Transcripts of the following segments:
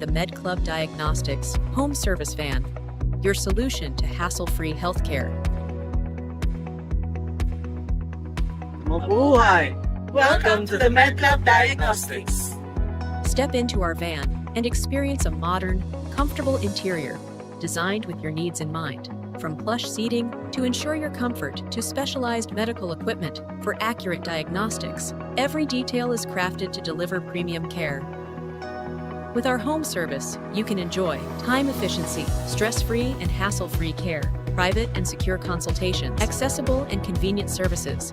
The MedClub Diagnostics Home Service Van, your solution to hassle-free healthcare. Mabuhay! Welcome to the MedClub Diagnostics. Step into our van and experience a modern, comfortable interior designed with your needs in mind. From plush seating to ensure your comfort to specialized medical equipment for accurate diagnostics, every detail is crafted to deliver premium care. With our home service, you can enjoy time efficiency, stress-free and hassle-free care, private and secure consultations, accessible and convenient services.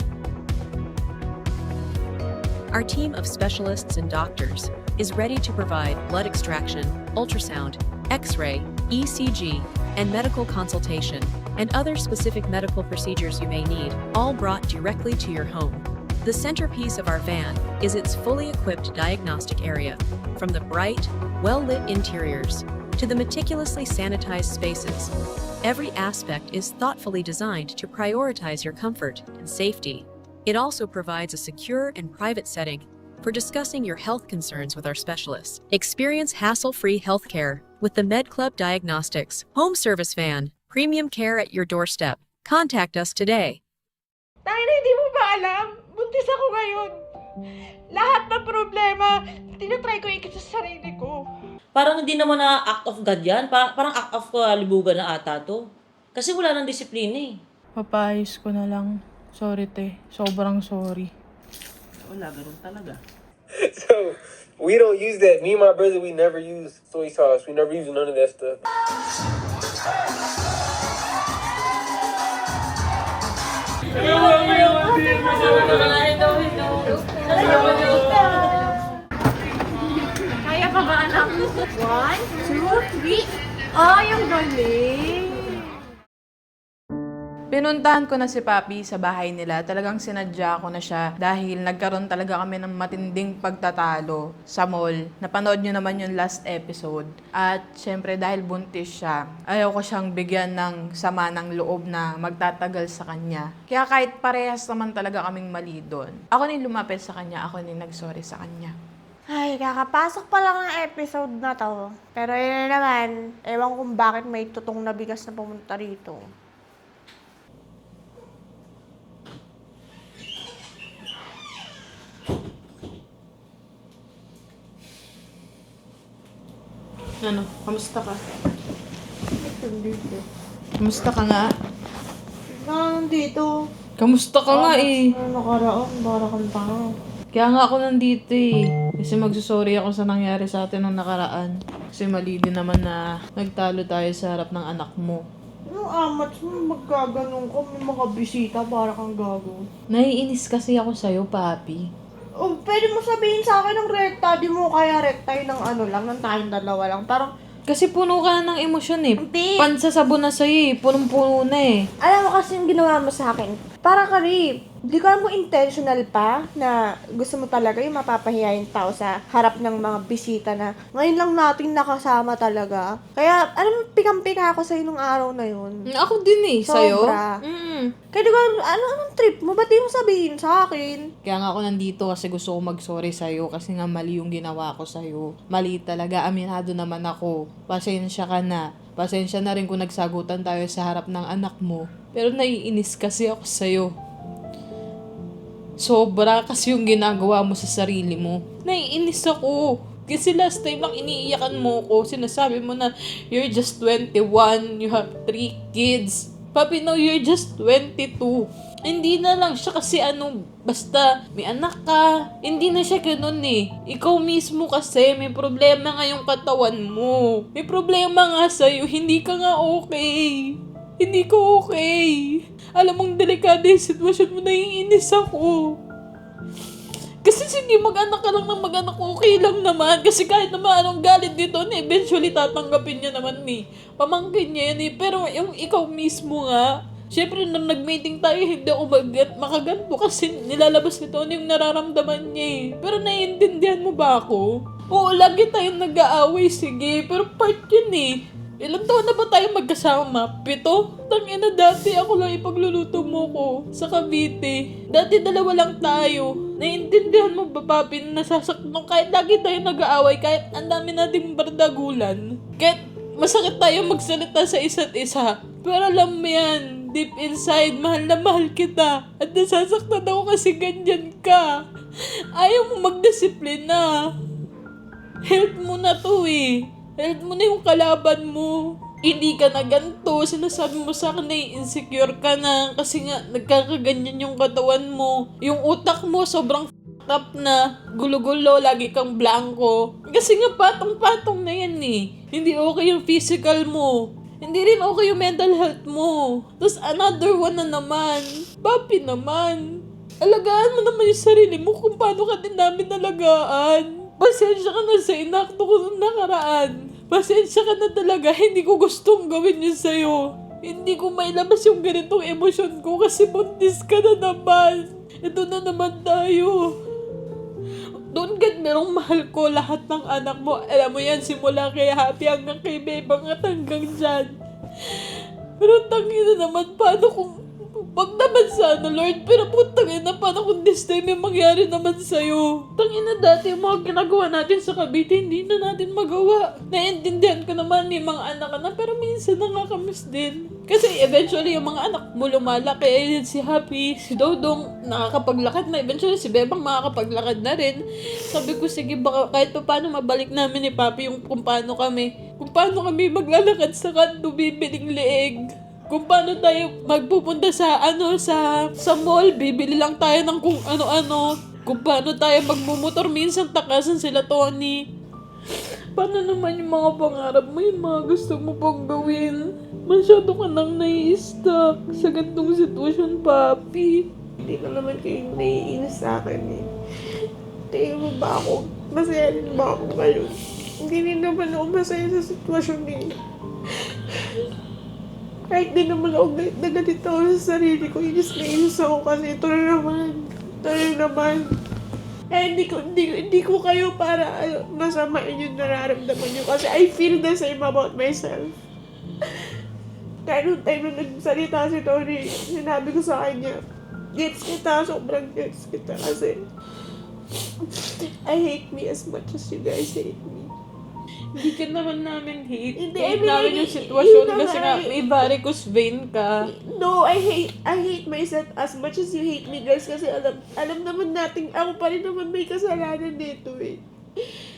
Our team of specialists and doctors is ready to provide blood extraction, ultrasound, X-ray, ECG, and medical consultation, and other specific medical procedures you may need, all brought directly to your home. The centerpiece of our van is its fully equipped diagnostic area, from the bright, well-lit interiors to the meticulously sanitized spaces. Every aspect is thoughtfully designed to prioritize your comfort and safety. It also provides a secure and private setting for discussing your health concerns with our specialists. Experience hassle-free healthcare with the MedClub Diagnostics Home Service Van. Premium care at your doorstep. Contact us today. Tangina, hindi mo ba alam? Buntis ako ngayon. Lahat ng problema, tinatry ko ikit sa sarili ko. Parang hindi naman na act of God yan. Parang act of libugan na ata to. Kasi wala nang disiplina eh. Papayos ko na lang. Sorry, te. Sobrang sorry. Wala, ganun talaga. So, we don't use that. Me and my brother, we never use soy sauce. We never use none of that stuff. Kaya ka ba, anak? 1, 2, 3. Oh, yung galing. Pinuntahan ko na si Papi sa bahay nila. Talagang sinadya ko na siya dahil nagkaroon talaga kami ng matinding pagtatalo sa mall. Napanood nyo naman yung last episode. At syempre dahil buntis siya, ayaw ko siyang bigyan ng sama ng loob na magtatagal sa kanya. Kaya kahit parehas naman talaga kaming mali doon, ako ni lumapit sa kanya, ako ni nagsorry sa kanya. Ay, kakapasok pa lang ng episode na to. Pero yun na naman, ewan kung bakit may tutong na bigas na pumunta rito. Ano? Kamusta ka? Dito. Kamusta ka nga? Nandito. Kamusta ka nga eh? Nakaraan, para kang tanga. Kaya nga ako nandito eh. Kasi magsusorry ako sa nangyari sa atin nung nakaraan. Kasi mali din naman na nagtalo tayo sa harap ng anak mo. Yung amat mo, magkaganong ko, may mga bisita, para kang gago. Naiinis kasi ako sa'yo, Papi. Oh, pwede mo sabihin sa akin ng rekta, di mo kaya rekta yun ng ano lang, ng tayong dalawa lang. Parang, Kasi puno ka na ng emosyon eh. Hindi. Pansasabon na sa'yo eh. Punong-puno na eh. alam mo kasi yung ginawa mo sa akin, para ka rin, di ko alam kung intentional pa na gusto mo talaga yung mapapahiya yung tao sa harap ng mga bisita na ngayon lang natin nakasama talaga. Kaya, alam mo, pikang-pika ako sa'yo nung araw na yun. Ako din eh, sa'yo. Sobra. Mm. Kaya di ko alam, anong trip mo? Ba't di mo sabihin sa akin? Kaya nga ako nandito kasi gusto ko mag-sorry sa'yo kasi nga mali yung ginawa ko sa'yo. Mali talaga, aminado naman ako. Pasensya ka na. Pasensya na rin kung nagsagutan tayo sa harap ng anak mo. Pero naiinis kasi ako sa'yo. Sobra kasi yung ginagawa mo sa sarili mo. Naiinis ako. Kasi last time lang iniiyakan mo ko. Sinasabi mo na you're just 21, you have 3 kids. Papi, no, you're just 22. Hindi na lang siya kasi basta may anak ka. Hindi na siya ganun eh. Ikaw mismo kasi may problema nga yung katawan mo. May problema nga sa'yo. Hindi ka nga okay. Hindi ko okay. Alam mong delikado yung sitwasyon mo, naiinis ako. Kasi hindi mag-anak ka lang ng mag-anak, okay lang naman. Kasi kahit naman anong galit dito, eventually tatanggapin niya naman ni pamangkin niya yan eh. Pero yung ikaw mismo nga, syempre nung nag-meeting tayo, hindi ako makaganto kasi nilalabas nito yung nararamdaman niya eh. Pero naiintindihan mo ba ako? Oo, lagi tayong nag-aaway, sige. Pero part yun eh. Ilang taon na ba tayo magkasama? 7? Tangina, dati ako lang ipagluluto mo ko sa Cavite. Dati dalawa lang tayo. Naiintindihan mo ba, papi, na nasasaktan kahit lagi tayo nag-aaway, kahit ang dami nating bardagulan, kahit masakit tayo magsalita sa isa't isa. Pero alam mo yan, deep inside, mahal na mahal kita. At nasasaktan ako kasi ganyan ka. Ayaw mo magdisiplina. Health mo na to eh. Health mo na yung kalaban mo. Hindi ka na ganito. Sinasabi mo sa akin na insecure ka na kasi nga nagkakaganyan yung katawan mo. Yung utak mo sobrang f***ed up na. Gulo-gulo, lagi kang blanco. Kasi nga patong-patong na yan eh. Hindi okay yung physical mo. Hindi rin okay yung mental health mo. Tapos another one na naman. Papi naman. Alagaan mo naman yung sarili mo kung paano ka din namin alagaan. Pasensya ka na sa inakto ko nung nakaraan. Pasensya ka na talaga, hindi ko gustong gawin yun sa'yo. Hindi ko mailabas yung ganitong emosyon ko kasi buntis ka na naman. Ito na naman tayo. Doon God, merong mahal ko lahat ng anak mo. Alam mo yan, simula kay Happy hanggang kay Bebang at hanggang dyan. Pero tangina naman, paano kung wag naman sana, Lord, pero putangin na paano kung this time may mangyari naman sa'yo? Tangina dati yung mga ginagawa natin sa Cavite, hindi na natin magawa. Naiintindihan ko naman yung mga anak ka na, pero minsan nakakamiss din. Kasi eventually yung mga anak mo lumalaki, ayun si Happy, si Dodong nakakapaglakad na, eventually si Bebang makakapaglakad na rin. Sabi ko, sige, baka kahit pa paano mabalik namin ni Papi yung kung paano kami maglalakad sa kanto, bibiling leeg. Kung paano tayo magpupunta sa sa mall, bibili lang tayo ng kung ano-ano. Kung paano tayo magmumotor, minsan takasan sila, Tony. Paano naman yung mga pangarap mo, yung mga gusto mo pang gawin? Masyado ka nang nai-stuck sa gantong sitwasyon, Papi. Hindi ko naman kayo naiinis sa akin eh. Tingin mo ba ako? Masaya rin ba ako ngayon? Hindi rin naman ako masaya sa sitwasyon eh. Kahit di naman ako naganito ako sa sarili ko, inis na inis ako kasi ito na naman. Eh, hindi ko kayo para masamain yung nararamdaman nyo kasi I feel the same about myself. Kaya nung time na nagsalita si Tony, sinabi ko sa kanya, gets kita, sobrang gets kita kasi I hate me as much as you guys hate me. Hindi ka naman namin hate. Hindi, Hate I mean, namin yung sitwasyon yun kasi nga may varicose vein ka. No, I hate myself as much as you hate me, guys, kasi alam naman natin, ako pa rin naman may kasalanan dito eh.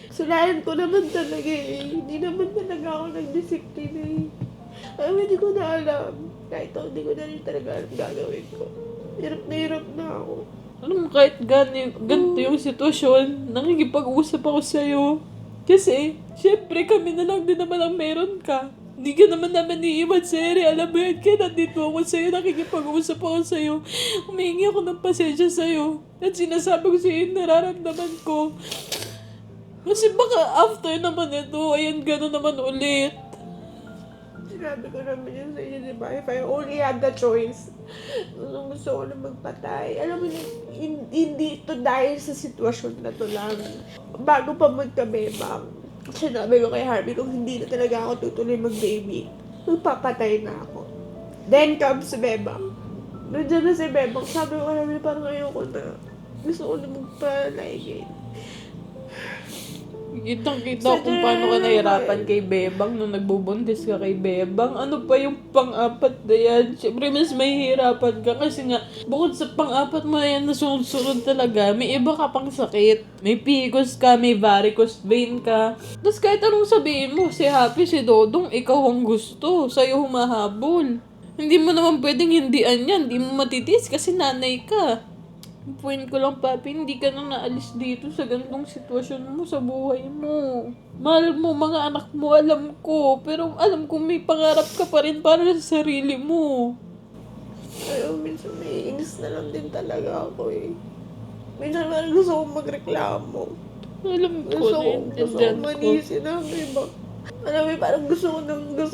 Kasalanan ko naman talaga eh. Hindi naman talaga ako nagdisiplina eh. Ay, hindi ko na alam. Kahit ako, hindi ko na rin talaga alam gagawin ko. Hirap na ako. Alam mo, kahit ganito yung sitwasyon, nakikipag-usap ako sa'yo. Kasi, syempre kami na lang din naman ang meron ka. Hindi ka naman naman iiwan sa ere. Alam mo yan, kaya nandito ako sa'yo, nakikipag-usap ako sa'yo. Humihingi ako ng pasensya sa'yo. At sinasabi ko sa'yo yung nararamdaman ko. Kasi baka after naman ito, ayan gano'n naman ulit. Sinabi ko naman yun sa inyo, di ba? If I only had the choice, gusto ko na magpatay. Alam mo, hindi ito dahil sa sitwasyon na to lang. Bago pa magkabebang, sinabi ko kay Harvey, kung hindi na talaga ako tutuloy mag-baby, magpapatay na ako. Then comes si Bebang. Nandiyan na si Bebang. Sabi ko kay Harvey, parang ayoko na. Gusto ko na magpalaygin. Kitang-kita kung paano ka nahirapan kay Bebang nung nagbubuntis ka kay Bebang. Ano pa yung pang-apat na yan? Siyempre, mas mahihirapan ka kasi nga, bukod sa pang-apat mo na yan na sunod-sunod talaga, may iba ka pang sakit. May PCOS ka, may varicose vein ka. Tapos kahit anong sabihin mo, si Happy, si Dodong, ikaw ang gusto. Sa'yo humahabol. Hindi mo naman pwedeng hindian yan. Hindi mo matitiis kasi nanay ka. Point ko lang, Papi, hindi ka na naalis dito sa ganitong sitwasyon mo sa buhay mo. Mahal mo mga anak mo, alam ko. Pero alam ko may pangarap ka pa rin para sa sarili mo. Pero minsan may inis na lang din talaga ako eh. Minsan parang gusto kong magreklamo. Alam ko, Gusto kong naiintindihan ko. manisin ang iba. Alam mo, parang gusto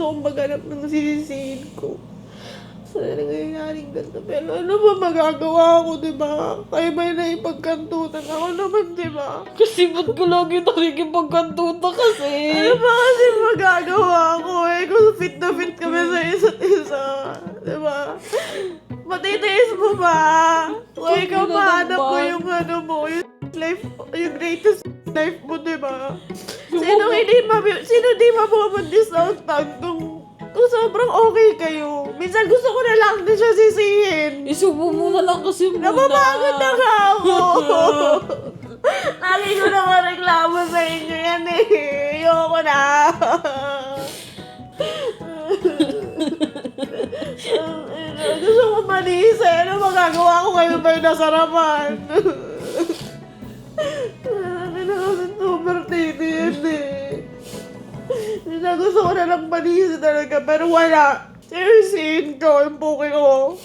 kong maghanap ng sisisihin ko. So, nangyayaring ganito. Pero ano ba magagawa ko, diba? Kaya ba na ipagkantutan ako naman, diba? Kasi ba't ko lagi nakikipagkantuta kasi? Ano ba kasi magagawa ko eh? Kung fit na fit kami sa isa't isa. Diba? Matitiis mo ba? O ikaw mahanap ko yung ano mo, yung life, yung greatest life mo, diba? Sino di mabubundis out kung sobrang okay kayo. Minsan gusto ko na lang din siya sisihin. Isubo mo na lang kasi muna. Napapagod na nga ako. Lagi ko naman reklamo sa inyo yan eh. Ayoko na. Gusto ko manisa. Ano magagawa ko kayo ba yung nasarapan? Ano na kasi super titi yan eh. Gusto ko na lang manisa talaga pero wala. Seriously ko yung puki ko.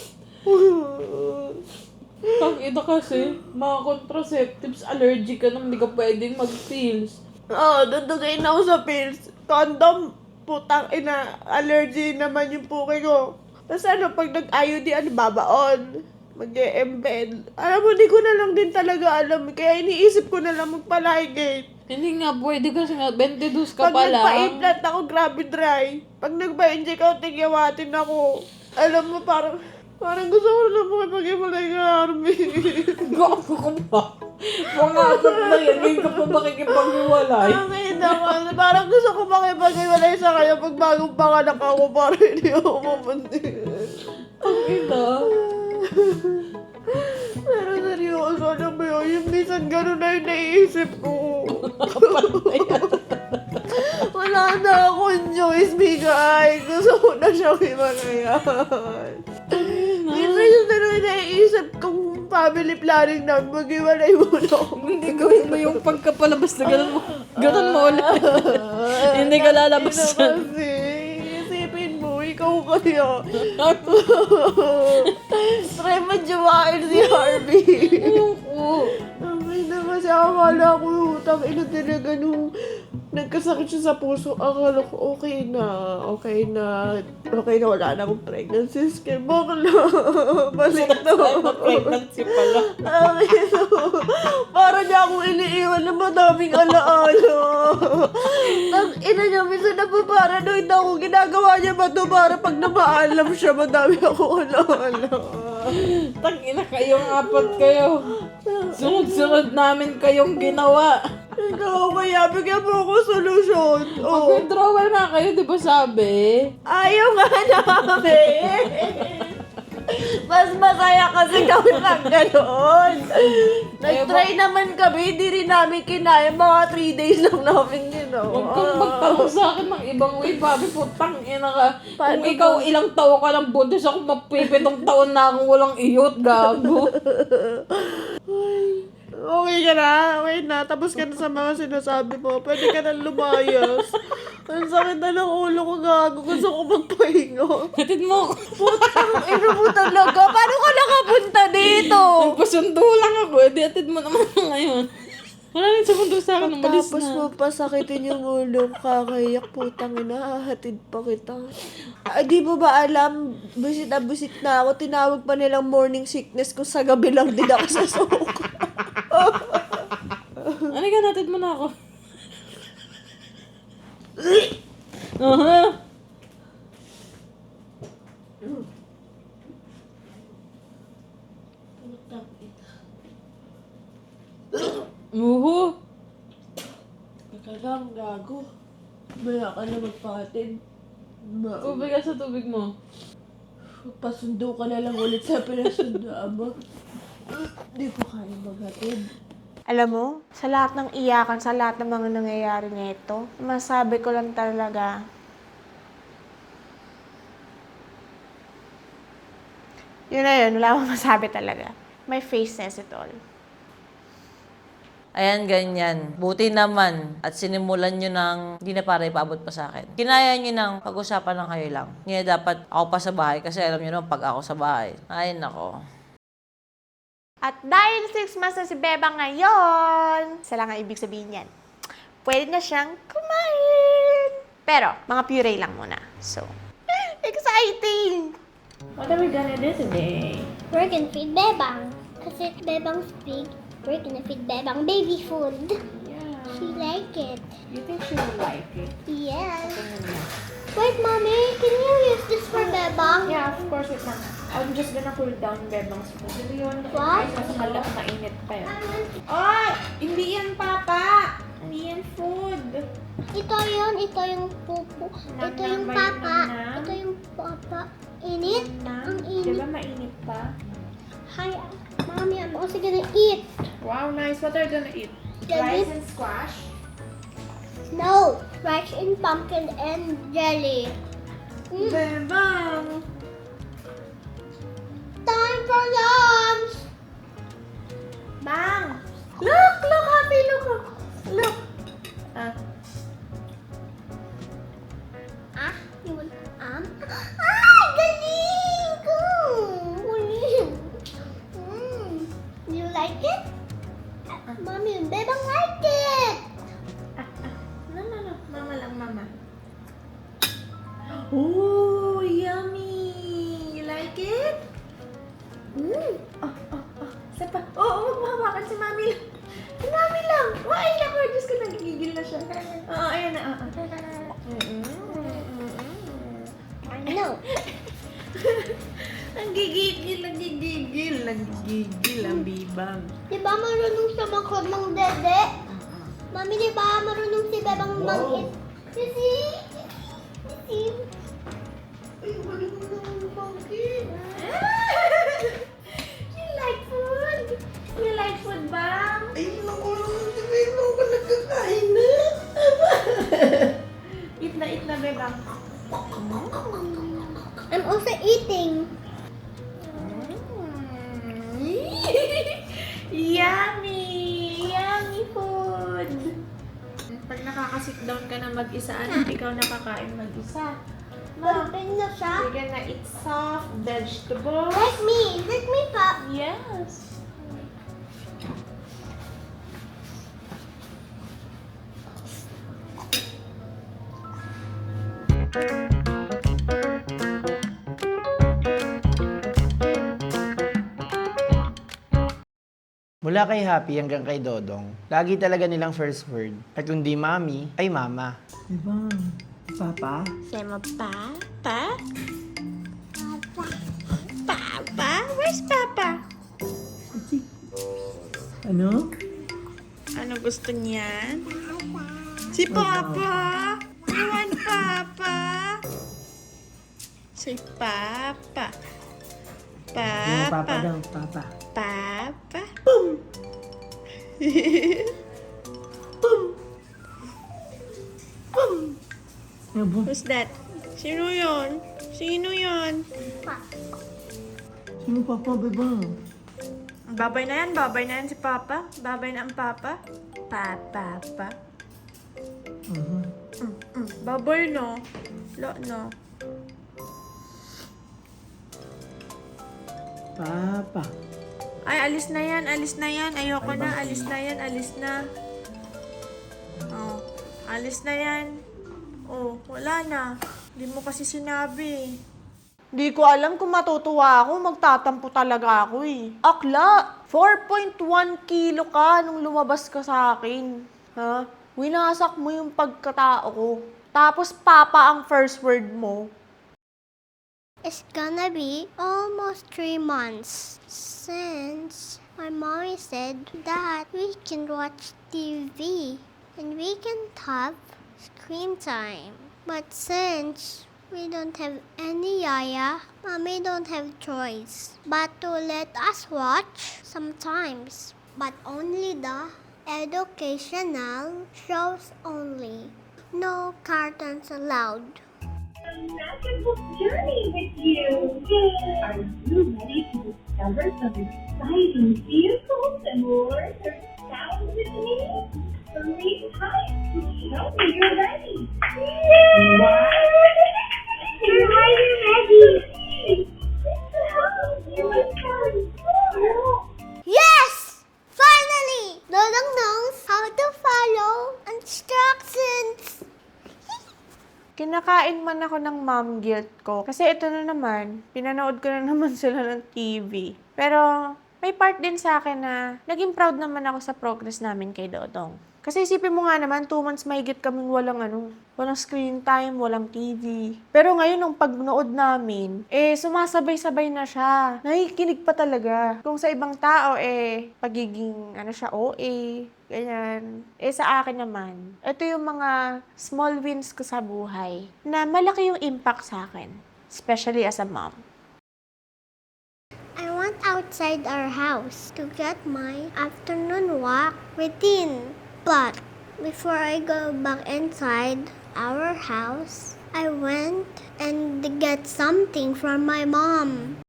Ito kasi, mga contraceptives, allergic ka nang hindi ka pwedeng mag-pills. Oo, dudugin ako sa pills. Condom, putang ina, allergy naman yung puki ko. Tapos ano, pag nag-IUD, babaon. Mag-embed. Alam mo, hindi ko na lang din talaga alam. Kaya iniisip ko na lang magpa-ligate. Hindi nga pwede kasi nga, 22 ka Pag pala. nagpa-implant ako, grabe dry. Pag nagpa-inject ako, tigyawatin ako. Alam mo, parang gusto ko na makipag-imalay ka, Army. Gago ka ba? Mga apat na yan, ngayon ka pa makikipag-iwalay. Ay, naman. Parang gusto ko makipag-imalay sa kanya pag bagong panganak ako para hindi ako mabuntis. Ang ina. Pero seryoso, alam mo yun, yung minsan gano'n na yung naiisip ko. Wala na akong choice, Migay. Gusto ko na siyang himalayan. Minsan yung talagang naiisip kong family planning na mag-iwalay muna ako. Hindi gawin mo yung pagkapalabas na ganun mo. Ganun mo ulit. Hindi ka lalabas Hindi yan. na kasi. Isipin mo, ikaw kaya. Try mo jawain si Harvey. Ayoko. Ay na kasi akala ko utang ina talaga nung nagkasakit siya sa puso. Akala ko okay na, wala na akong pregnancy scare. Bakla, balik na. Pregnancy pala. Ay, no. Para niya akong iniiwan na madaming alaala. Ang ina niya, minsan napaparanoid ako. Ginagawa niya ba ito para pag namaalam siya, madami akong alaala. Tangina kayong apat kayo. Sunod-sunod namin kayong ginawa. Ikaw, kaya bigyan mo ako solusyon. Oh. Mag-withdrawal nga kayo, di ba sabi? Ayaw nga namin. Mas masaya kasi kami ng gano'n. Nag-try naman kami, hindi rin namin kinaya. Mga 3 days lang namin ginawa. Huwag kang magtanong sa akin ng ibang way, Bobby. Putang ina ka. Paano Kung ikaw ba? ilang taon ka ng buntis, ako mapipitong taon na akong walang iyot, gago. Okay ka na? Okay na? Tapos ka na sa mga sinasabi mo. Pwede ka na lumayas. Ang sakit na ng ulo ko, gago. Gusto ko magpahinga. Hatid mo ako. Putang ina mo talaga. Paano ka nakapunta dito? Nagpasundo lang ako. Di hatid mo naman ako ngayon. Wala rin sa mundo sa akin. Umalis Tapos na. mo pasakitin yung ulo, kakayak, putang ina, hahatid pa kita. Ay, di mo ba alam, busit na ako, tinawag pa nilang morning sickness ko sa gabi lang din ako sa soko. Ano ka, hatid mo na ako. Aha. Uhu. Teka lang, gago. Maya ka na magpakatid. Tubig ka sa tubig mo. Pasundo ka na lang ulit sa pinasundaan mo. Di ko kaya maghatid. Alam mo, sa lahat ng iyakan, sa lahat ng mga nangyayari nito, masabi ko lang talaga, yun na yun, wala akong masabi talaga. My face says it all. Ayan, ganyan. Buti naman at sinimulan nyo ng hindi na para ipaabot pa sa akin. Kinaya nyo ng pag-usapan lang kayo lang. Hindi na dapat ako pa sa bahay kasi alam nyo naman pag ako sa bahay. Ay, nako. At dahil 6 months na si Beba ngayon, isa lang ang ibig sabihin yan. Pwede na siyang kumain. Pero, mga puree lang muna. So, exciting! What are we gonna do today? We're gonna feed Bebang. Kasi Bebang's big. We're gonna feed Bebang baby food. Yeah. She like it. You think she will like it? Yes. Wait, mommy, can you use this for Bebang? Yeah, of course, wait lang. I'm just gonna cool down Bebang's food. Hindi yun. What? Mas mainit pa yun. Ay! Hindi yan, Papa! Hindi yan food. Ito yung pupu. Ito yung papa. Ito yung papa. Init? Ang Di ba init. mainit pa? Hi, mommy, I'm also gonna eat. Wow, nice. What are you gonna eat? Jelly? Rice and squash? No, rice and pumpkin and jelly. Bebang! Time for lunch. Bang! Look! Look, Happy! Look! Look! Ah. Ah, you want Ah, galing! Galing. You like it? Mommy and Bebang like it. No. Mama lang, mama. Oh, yummy! You like it? Isa pa. Magmahawakan si Mami lang. Si Mami lang. Ay, naku. Diyos ko, nagigigil na siya. Ayan na. I know. Nagigigil ang bibang. Di ba marunong siya ng dede? Mami, di ba marunong si Bebang mag-eat? You see? Ay, marunong naman yung monkey. You like food? You like food, Bang? Ay, naku, hindi ko nagkakain na. Eat na, Bebang. I'm also eating. Yummy! Yummy food! Pag nakaka-sit down ka na mag-isa, ikaw nakakain mag-isa. Open na siya. You're gonna eat soft vegetables. Like me, Pop. Yes. Mula kay Happy hanggang kay Dodong, lagi talaga nilang first word. At kung di mami, ay mama. Diba? Papa? Say mo, Papa? Papa? Where's Papa? Ano? Ano gusto niyan? Si Papa! You want Papa? Si Papa. Papa. Papa. Papa. Boom! Boom! Boom! Who's that? Sino yun? Sino yun? Sino Papa, beba? Babay na yan si Papa. Babay na ang Papa. Papa. Baboy no. Lo no. Papa. Ay, alis na yan. Ayoko na. Alis na. Oh, alis na yan. Oh, wala na. Hindi mo kasi sinabi. Di ko alam kung matutuwa ako. Magtatampo talaga ako eh. Akla! 4.1 kilo ka nung lumabas ka sa akin. Ha? Winasak mo yung pagkatao ko. Tapos papa ang first word mo. It's gonna be almost 3 months since my mommy said that we can watch TV and we can have screen time. But since we don't have any yaya, mommy don't have choice but to let us watch sometimes, but only the educational shows only. No cartoons allowed. Magical journey with you. Are you ready to discover some exciting vehicles and learn their sounds with me? 3 times to show me you're ready. 1. You're ready. You must Yes! Finally! Dodong knows how to follow instructions. Kinakain man ako ng mom guilt ko. Kasi ito na naman, pinanood ko na naman sila ng TV. Pero may part din sa akin na naging proud naman ako sa progress namin kay Dodong. Kasi isipin mo nga naman, 2 months mahigit kaming walang screen time, walang TV. Pero ngayon, nung pagnood namin, sumasabay-sabay na siya. Nakikinig pa talaga. Kung sa ibang tao, pagiging, siya, OA, ganyan. Sa akin naman, ito yung mga small wins ko sa buhay na malaki yung impact sa akin. Especially as a mom. I went outside our house to get my afternoon walk routine. But before I go back inside our house, I went and get something from my mom.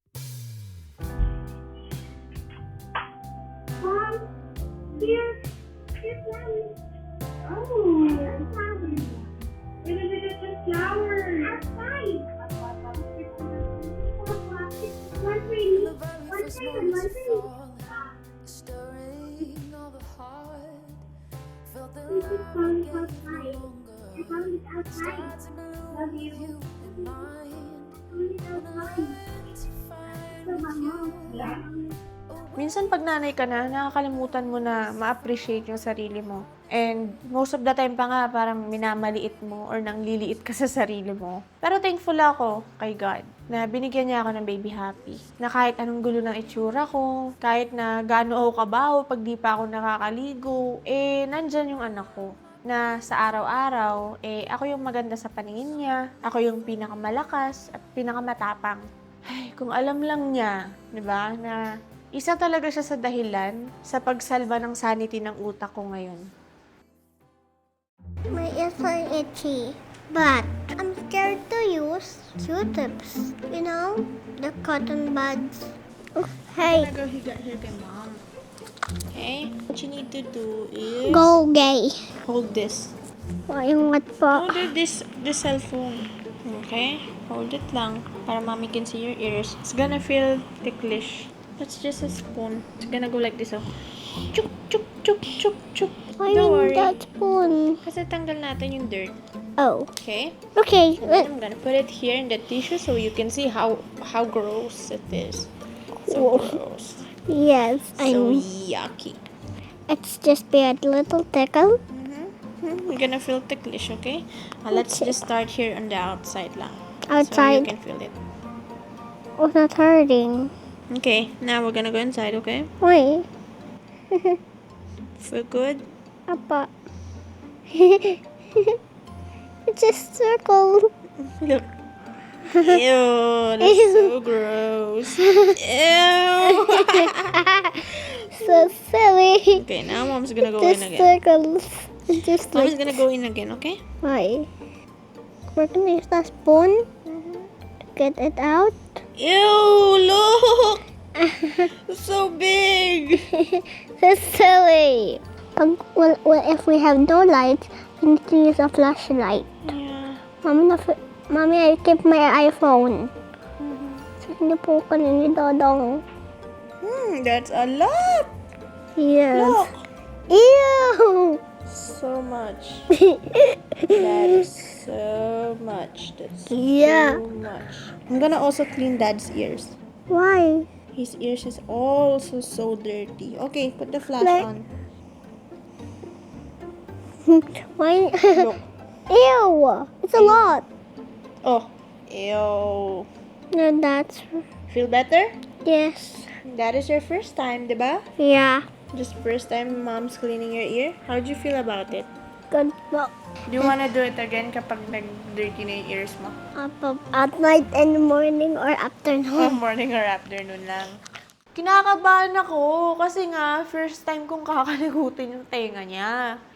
Mom, here's flowers. Oh, flowers. Where did you get the flowers? Outside. One pretty. One there, one pretty. This is found outside. I found it outside. Love you. Found it outside. So, mama. Yeah. Minsan pag nanay ka na, nakakalimutan mo na ma-appreciate yung sarili mo. And most of the time pa nga, parang minamaliit mo or nangliliit ka sa sarili mo. Pero thankful ako kay God na binigyan niya ako ng baby happy. Na kahit anong gulo ng itsura ko, kahit na gaano ako kabaho pag di pa ako nakakaligo, nandyan yung anak ko. Na sa araw-araw, ako yung maganda sa paningin niya, ako yung pinakamalakas at pinakamatapang. Ay, kung alam lang niya, di ba, na isa talaga siya sa dahilan sa pagsalba ng sanity ng utak ko ngayon. My ears are itchy, but I'm scared to use Q-tips. You know, the cotton buds. Oh, hey, Go here kay mom. Okay? What you need to do is go gay. hold this. Yung what po? Hold this cellphone. Okay? Hold it lang para mommy can see your ears. It's gonna feel ticklish. That's just a spoon. It's gonna go like this, oh. Chuk, chuk, chuk, chuk, chuk. Why Don't in worry. that spoon? Kasi tanggal natin yung dirt. Oh, Okay? okay. And then I'm gonna put it here in the tissue so you can see how gross it is. So gross. Yes, So I'm. yucky. It's just be a little tickle. We're gonna feel ticklish, okay? Let's Okay. just start here on the outside lang. So Outside. you can feel it. Oh, not hurting. Okay, now we're gonna go inside, okay? Wait, Feel good? Papa. It's a circle. Look. Ew, that's so gross. Ew. So silly. Okay, now mom's gonna go Just in again. circles. It's just Mommy's like gonna go in again, okay? why? We're gonna use that spoon to get it out. Ew, look! So big! So silly. Well, if we have no lights, we need to use a flashlight. Yeah. Mommy, I keep my iPhone. So, hindi po ko ni Dodong. That's a lot! Yes. Look! Ew! So much. That is so much. That's Yeah. so much. I'm gonna also clean Dad's ears. Why? His ears is also so dirty. Okay, put the flash Like- on. Why? Look. Ew! It's a lot. Oh. Ew. No, that's Feel better? yes. That is your first time, diba? Yeah. Just first time mom's cleaning your ear. How'd you feel about it? Good. Well, Do you wanna do it again kapag nag-dirty na yung ears mo? at night and morning or afternoon. Morning or afternoon lang. Kinakabahan ako kasi nga first time kong kakaligutin yung tenga niya.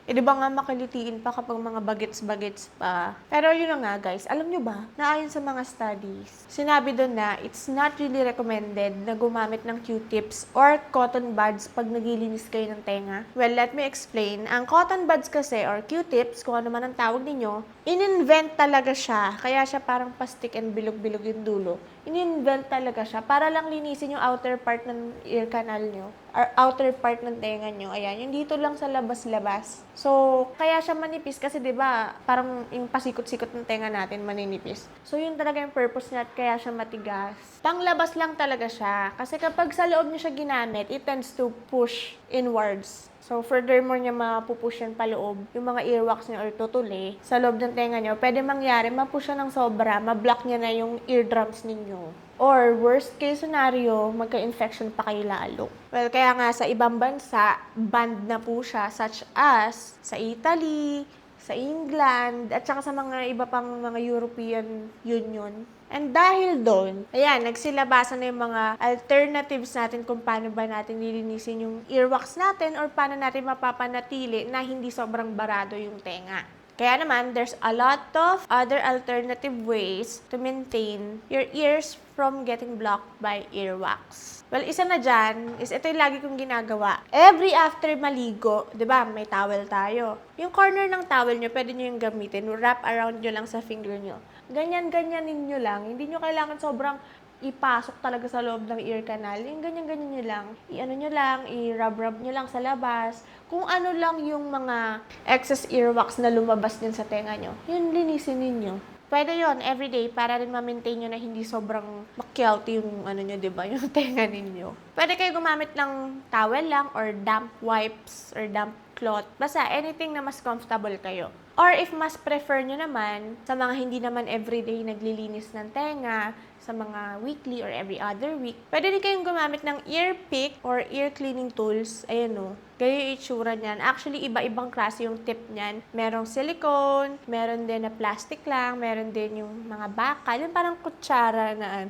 Di ba nga makilitiin pa kapag mga bagets-bagets pa. Pero yun na nga guys, alam nyo ba, na ayon sa mga studies, sinabi doon na it's not really recommended na gumamit ng Q-tips or cotton buds pag naglilinis kayo ng tenga. Well, let me explain. Ang cotton buds kasi or Q-tips, kung ano man ang tawag ninyo, in-invent talaga siya. Kaya siya parang pastik and bilog-bilog yung dulo. In-invent talaga siya para lang linisin yung outer part ng ear canal nyo or outer part ng tenga nyo. Ayan, yung dito lang sa labas-labas. So, kaya siya manipis kasi 'di ba, parang yung pasikot-sikot ng tenga natin maninipis. So, yun talaga yung purpose niya at kaya siya matigas. Panglabas lang talaga siya kasi kapag sa loob niyo siya ginamit, it tends to push inwards. So, furthermore niya mapupush yan paloob, yung mga earwax niya or tutuli sa loob ng tenga niyo, pwede mangyari, mapush siya ng sobra, mablock niya na yung eardrums ninyo. Or, worst case scenario, magka-infection pa kayo lalo. Well, kaya nga sa ibang bansa, banned na po siya, such as sa Italy, sa England, at saka sa mga iba pang mga European Union. And dahil doon, ayan, nagsilabasan na yung mga alternatives natin kung paano ba natin lilinisin yung earwax natin or paano natin mapapanatili na hindi sobrang barado yung tenga. Kaya naman, there's a lot of other alternative ways to maintain your ears from getting blocked by earwax. Well, isa na dyan is ito yung lagi kong ginagawa. Every after maligo, di ba, may towel tayo. Yung corner ng towel nyo, pwede nyo yung gamitin. Wrap around nyo lang sa finger nyo. Ganyan-ganyanin nyo lang. Hindi nyo kailangan sobrang ipasok talaga sa loob ng ear canal. Yung ganyan-ganyan nyo lang. I-ano nyo lang, i-rub-rub nyo lang sa labas. Kung ano lang yung mga excess earwax na lumabas din sa tenga nyo, yun linisin ninyo. Pwede yon everyday para rin ma-maintain nyo na hindi sobrang makyalty yung ano nyo, diba? Yung tenga ninyo. Pwede kayo gumamit ng towel lang or damp wipes or damp cloth. Basta anything na mas comfortable kayo. Or if mas prefer nyo naman, sa mga hindi naman everyday naglilinis ng tenga, sa mga weekly or every other week, pwede din kayong gumamit ng ear pick or ear cleaning tools. Ayan o. Kaya yung itsura niyan. Actually, iba-ibang klase yung tip niyan. Merong silicone, meron din na plastic lang, meron din yung mga bakal. Yung parang kutsara na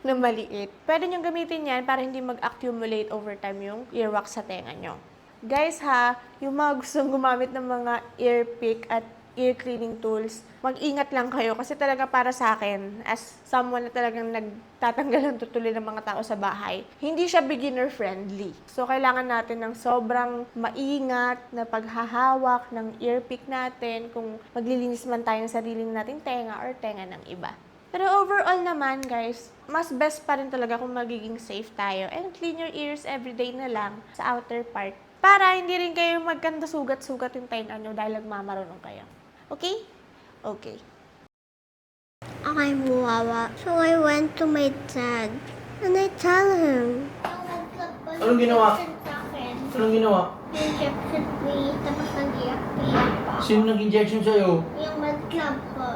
na maliit. Pwede nyo gamitin yan para hindi mag-accumulate over time yung earwax sa tenga nyo. Guys ha, yung mga gustong gumamit ng mga ear pick at ear cleaning tools, mag-ingat lang kayo kasi talaga para sa akin, as someone na talagang nagtatanggal ng tutuli ng mga tao sa bahay, hindi siya beginner friendly. So, kailangan natin ng sobrang maingat na paghahawak ng ear pick natin kung maglilinis man tayo ng sarili nating tenga or tenga ng iba. Pero overall naman, guys, mas best pa rin talaga kung magiging safe tayo and clean your ears everyday na lang sa outer part para hindi rin kayo magkanda sugat-sugat yung tenga nyo dahil nagmamarunong kayo. Okay? Okay. I'm Wawa. So I went to my dad and I tell him. Anong ginawa? Anong ginawa? Injection me, tapos nag-iyak-iyak pa. Sino nag-injection sa'yo? Yung med club po.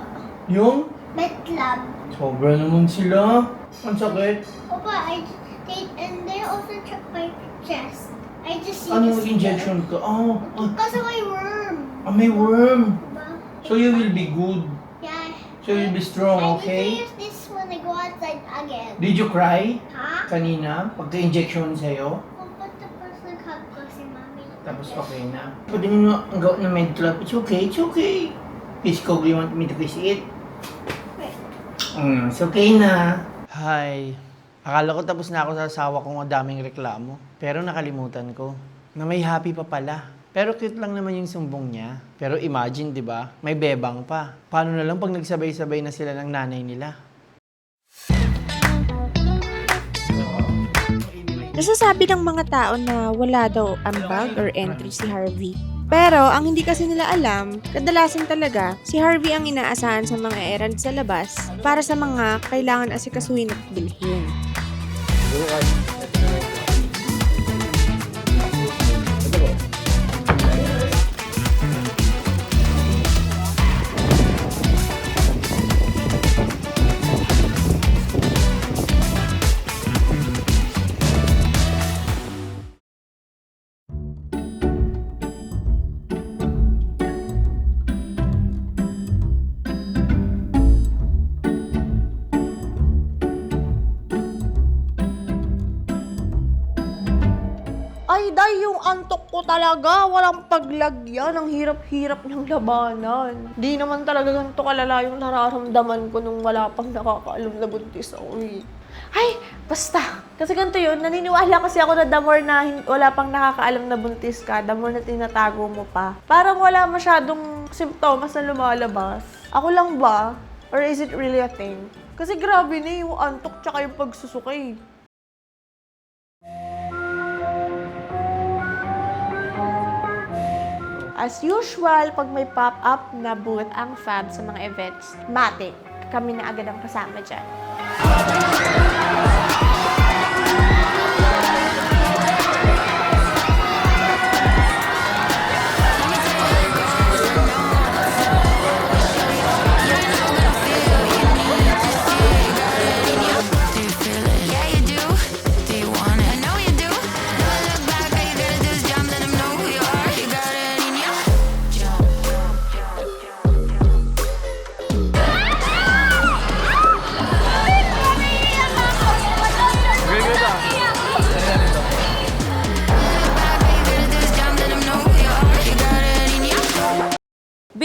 Yung? Med club. Sobra naman sila. Ang sakit. Opa, and they also check my chest. I just see Ano this- injection ka? Because of my worm. May worm. Diba? So you will be good. Yeah. So you'll be strong, I okay? need to use this when I go outside again. Did you cry Ha? kanina pagka-injection sa'yo? But the person hug ko si Mami. Tapos okay na. Pwede mo ang gawin ng med club. It's okay, it's okay. Kiss ko, you want me to kiss it? It's okay na. Hi. Akala ko tapos na ako sa asawa kong madaming reklamo. Pero nakalimutan ko na may happy pa pala. Pero cute lang naman yung sumbong niya. Pero imagine, di ba? May bebang pa. Paano na lang pag nagsabay-sabay na sila ng nanay nila? Nasasabi ng mga tao na wala daw ambag or entry si Harvey. Pero ang hindi kasi nila alam, kadalasan talaga, si Harvey ang inaasahan sa mga errand sa labas para sa mga kailangan asikasuhin at bilhin. Ay, day, yung antok ko talaga. Walang paglagyan. Ang hirap-hirap ng labanan. Di naman talaga ganito kalala yung nararamdaman ko nung wala pang nakakaalam na buntis ako eh. Ay, basta. Kasi ganito yun, naniniwala kasi ako na the more na wala pang nakakaalam na buntis ka, the more na tinatago mo pa. Parang wala masyadong simptomas na lumalabas. Ako lang ba? Or is it really a thing? Kasi grabe na yung antok tsaka yung pagsusukay. As usual, pag may pop-up na booth ang Fab sa mga events, matik, kami na agad ang kasama dyan.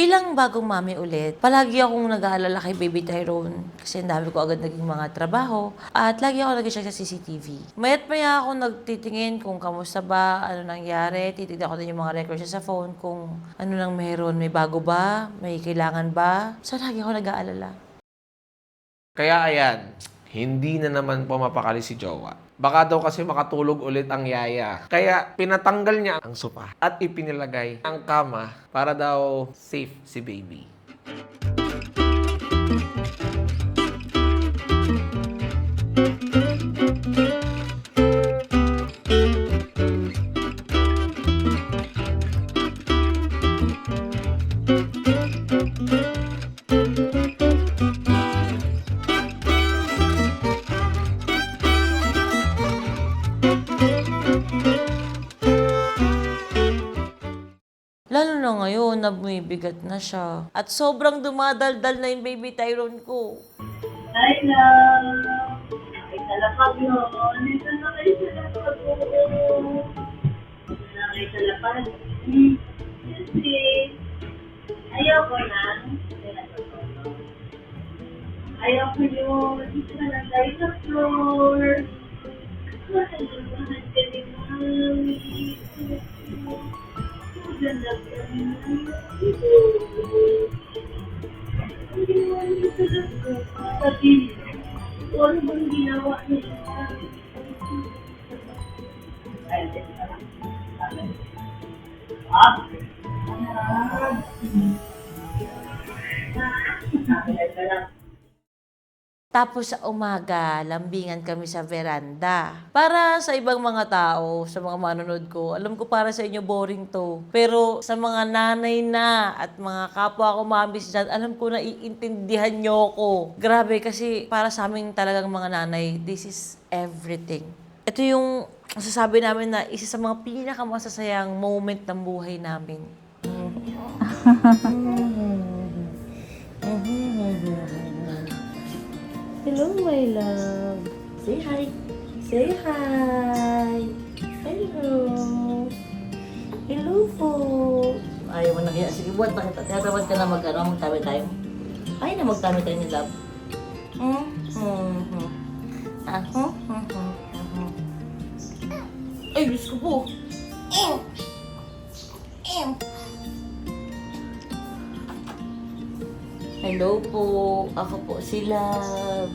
Bilang bagong mami ulit, palagi akong nag-aalala kay Baby Tyrone kasi ang dami ko agad naging mga trabaho at lagi ako nag-check sa CCTV. Mayat maya ako nagtitingin kung kamusta ba, ano nangyari, titignan ko din yung mga records sa phone kung ano nang meron, may bago ba, may kailangan ba. So lagi ako nag-aalala. Kaya ayan, hindi na naman pumapakali si Jowa. Baka daw kasi makatulog ulit ang yaya. Kaya pinatanggal niya ang sofa at ipinilagay ang kama para daw safe si baby. Lalo na ngayon na bumibigat na siya. At sobrang dumadaldal na yung Baby Tyrone ko. Hi, love. Ay, talapag yun. Ito na kayo sa lapag ko. Na kayo sa lapag. Kasi, ayoko na. Ayoko yun. Dito na lang tayo sa floor. Mahal ka ni Mami. Ganda ka na. Hindi naman ito talaga. Sabi, ano bang ginawa niya? Ayun, din ka lang. Tapos sa umaga, lambingan kami sa veranda. Para sa ibang mga tao, sa mga manonood ko, alam ko para sa inyo boring to. Pero sa mga nanay na at mga kapwa ko mamis dyan, alam ko na iintindihan nyo ko. Grabe kasi para sa amin talagang mga nanay, this is everything. Ito yung masasabi namin na isa sa mga pinakamasasayang moment ng buhay namin. Hello, my love. Say hi. Say hi. Hello. Hello po. Ayaw mo na kaya. Sige, buwan pa kita. Tinatamad ka na magtabi tayo. Ay na magtabi tayo ni love. Ay, Diyos ko po. Hello po. Ako po si Love.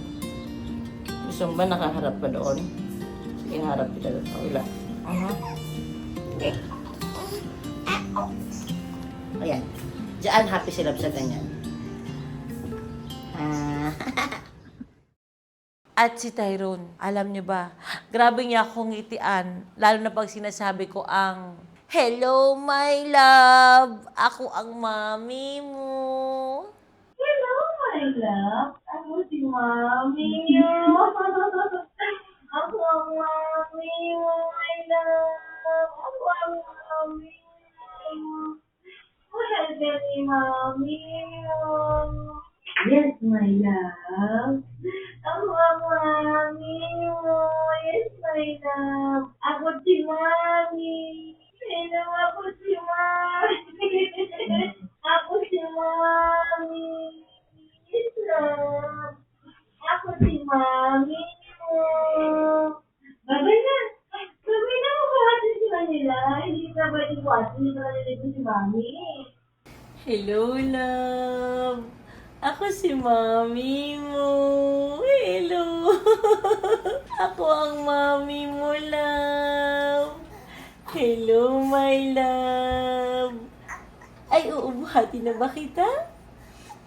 Gusto mo ba nakaharap pa doon? Sige, harap kita doon. Wala. Okay. Ayan. Diyan, happy si Love sa ganyan. At si Tyrone, alam niyo ba, grabe niya akong ngitian, lalo na pag sinasabi ko ang, hello, my love! Ako ang mami mo. Hello, my love. Ako si Mami. Ako ang Mami mo, my love. Ako ang Mami mo. Mahal ka ni Mami mo. Yes, my love. Ako ang Mami mo. Yes, my love. Ako si Mami. Hello, ako si Mami. Ako si Mami. Yes, love. Ako si Mami mo. Babay na. Babay na, mabuhatin sila nila. Hindi ka ba iwasin? Hindi ka nalilito si Mami. Hello, love. Ako si mami mo. Hello. Ako ang mami mo, love. Hello, my love. Ay, uubuhatin na ba kita?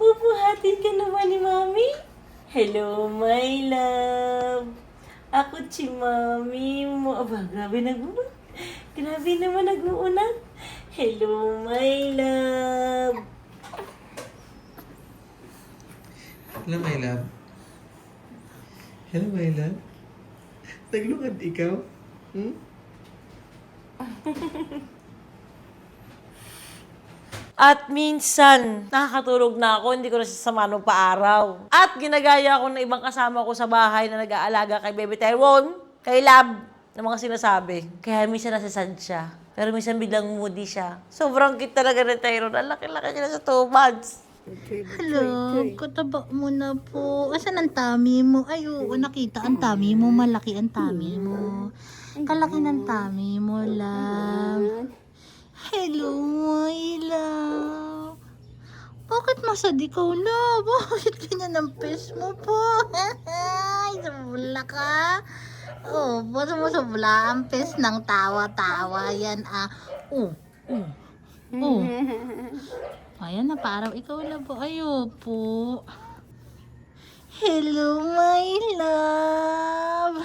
Ubuhatin ka naman ni mami? Hello, my love. Ako si mami mo. Aba, grabe grabe naman nag-uunat. Hello, my love. Hello, my love. Hello, my love. Naglungad ikaw? At minsan, nakakatulog na ako, hindi ko na sasama nung paaraw. At ginagaya ko na ibang kasama ko sa bahay na nag-aalaga kay Baby Tyrone, kay Lab. ng mga sinasabi. Kaya minsan nasasad siya. Pero minsan biglang moody siya. Sobrang cute talaga ni Tyrone. Ang laki-laki niya na sa 2 months. Hello, kataba mo na po. Asan ang tummy mo? Ay, oo, nakita ang tummy mo. Malaki ang tummy mo. Kalaki ng tummy mo, love. Hello, my love. Bakit masad ikaw, love? Bakit ganyan ang face mo po? Ay, sabula ka. Oh, musubla ang face ng tawa-tawa. Yan, ah. Oh. Ayan na, parang ikaw na po. Ayo po. Hello, my love.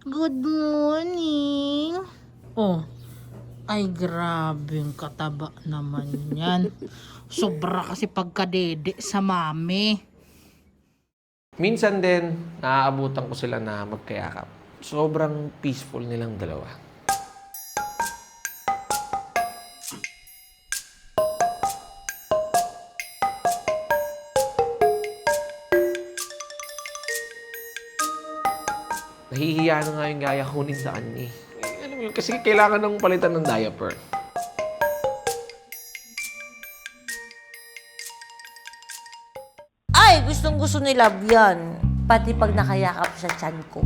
Good morning. Oh, ay grabing kataba naman yan. Sobra kasi pagkadede sa mami. Minsan din, naaabutan ko sila na magkayakap. Sobrang peaceful nilang dalawa. Nahihiya na nga yung gaya kunin sa kanya eh. Alam mo yun, kasi kailangan ng palitan ng diaper. Ay, gustong-gusto ni Love yan. Pati pag nakayakap sa tiyan ko.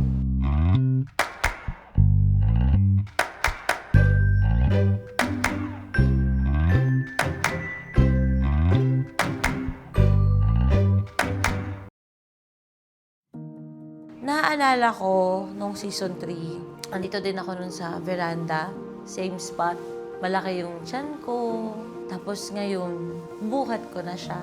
Naaalala ko nung season 3, andito din ako nun sa veranda, same spot. Malaki yung tiyan ko. Tapos ngayon, buhat ko na siya.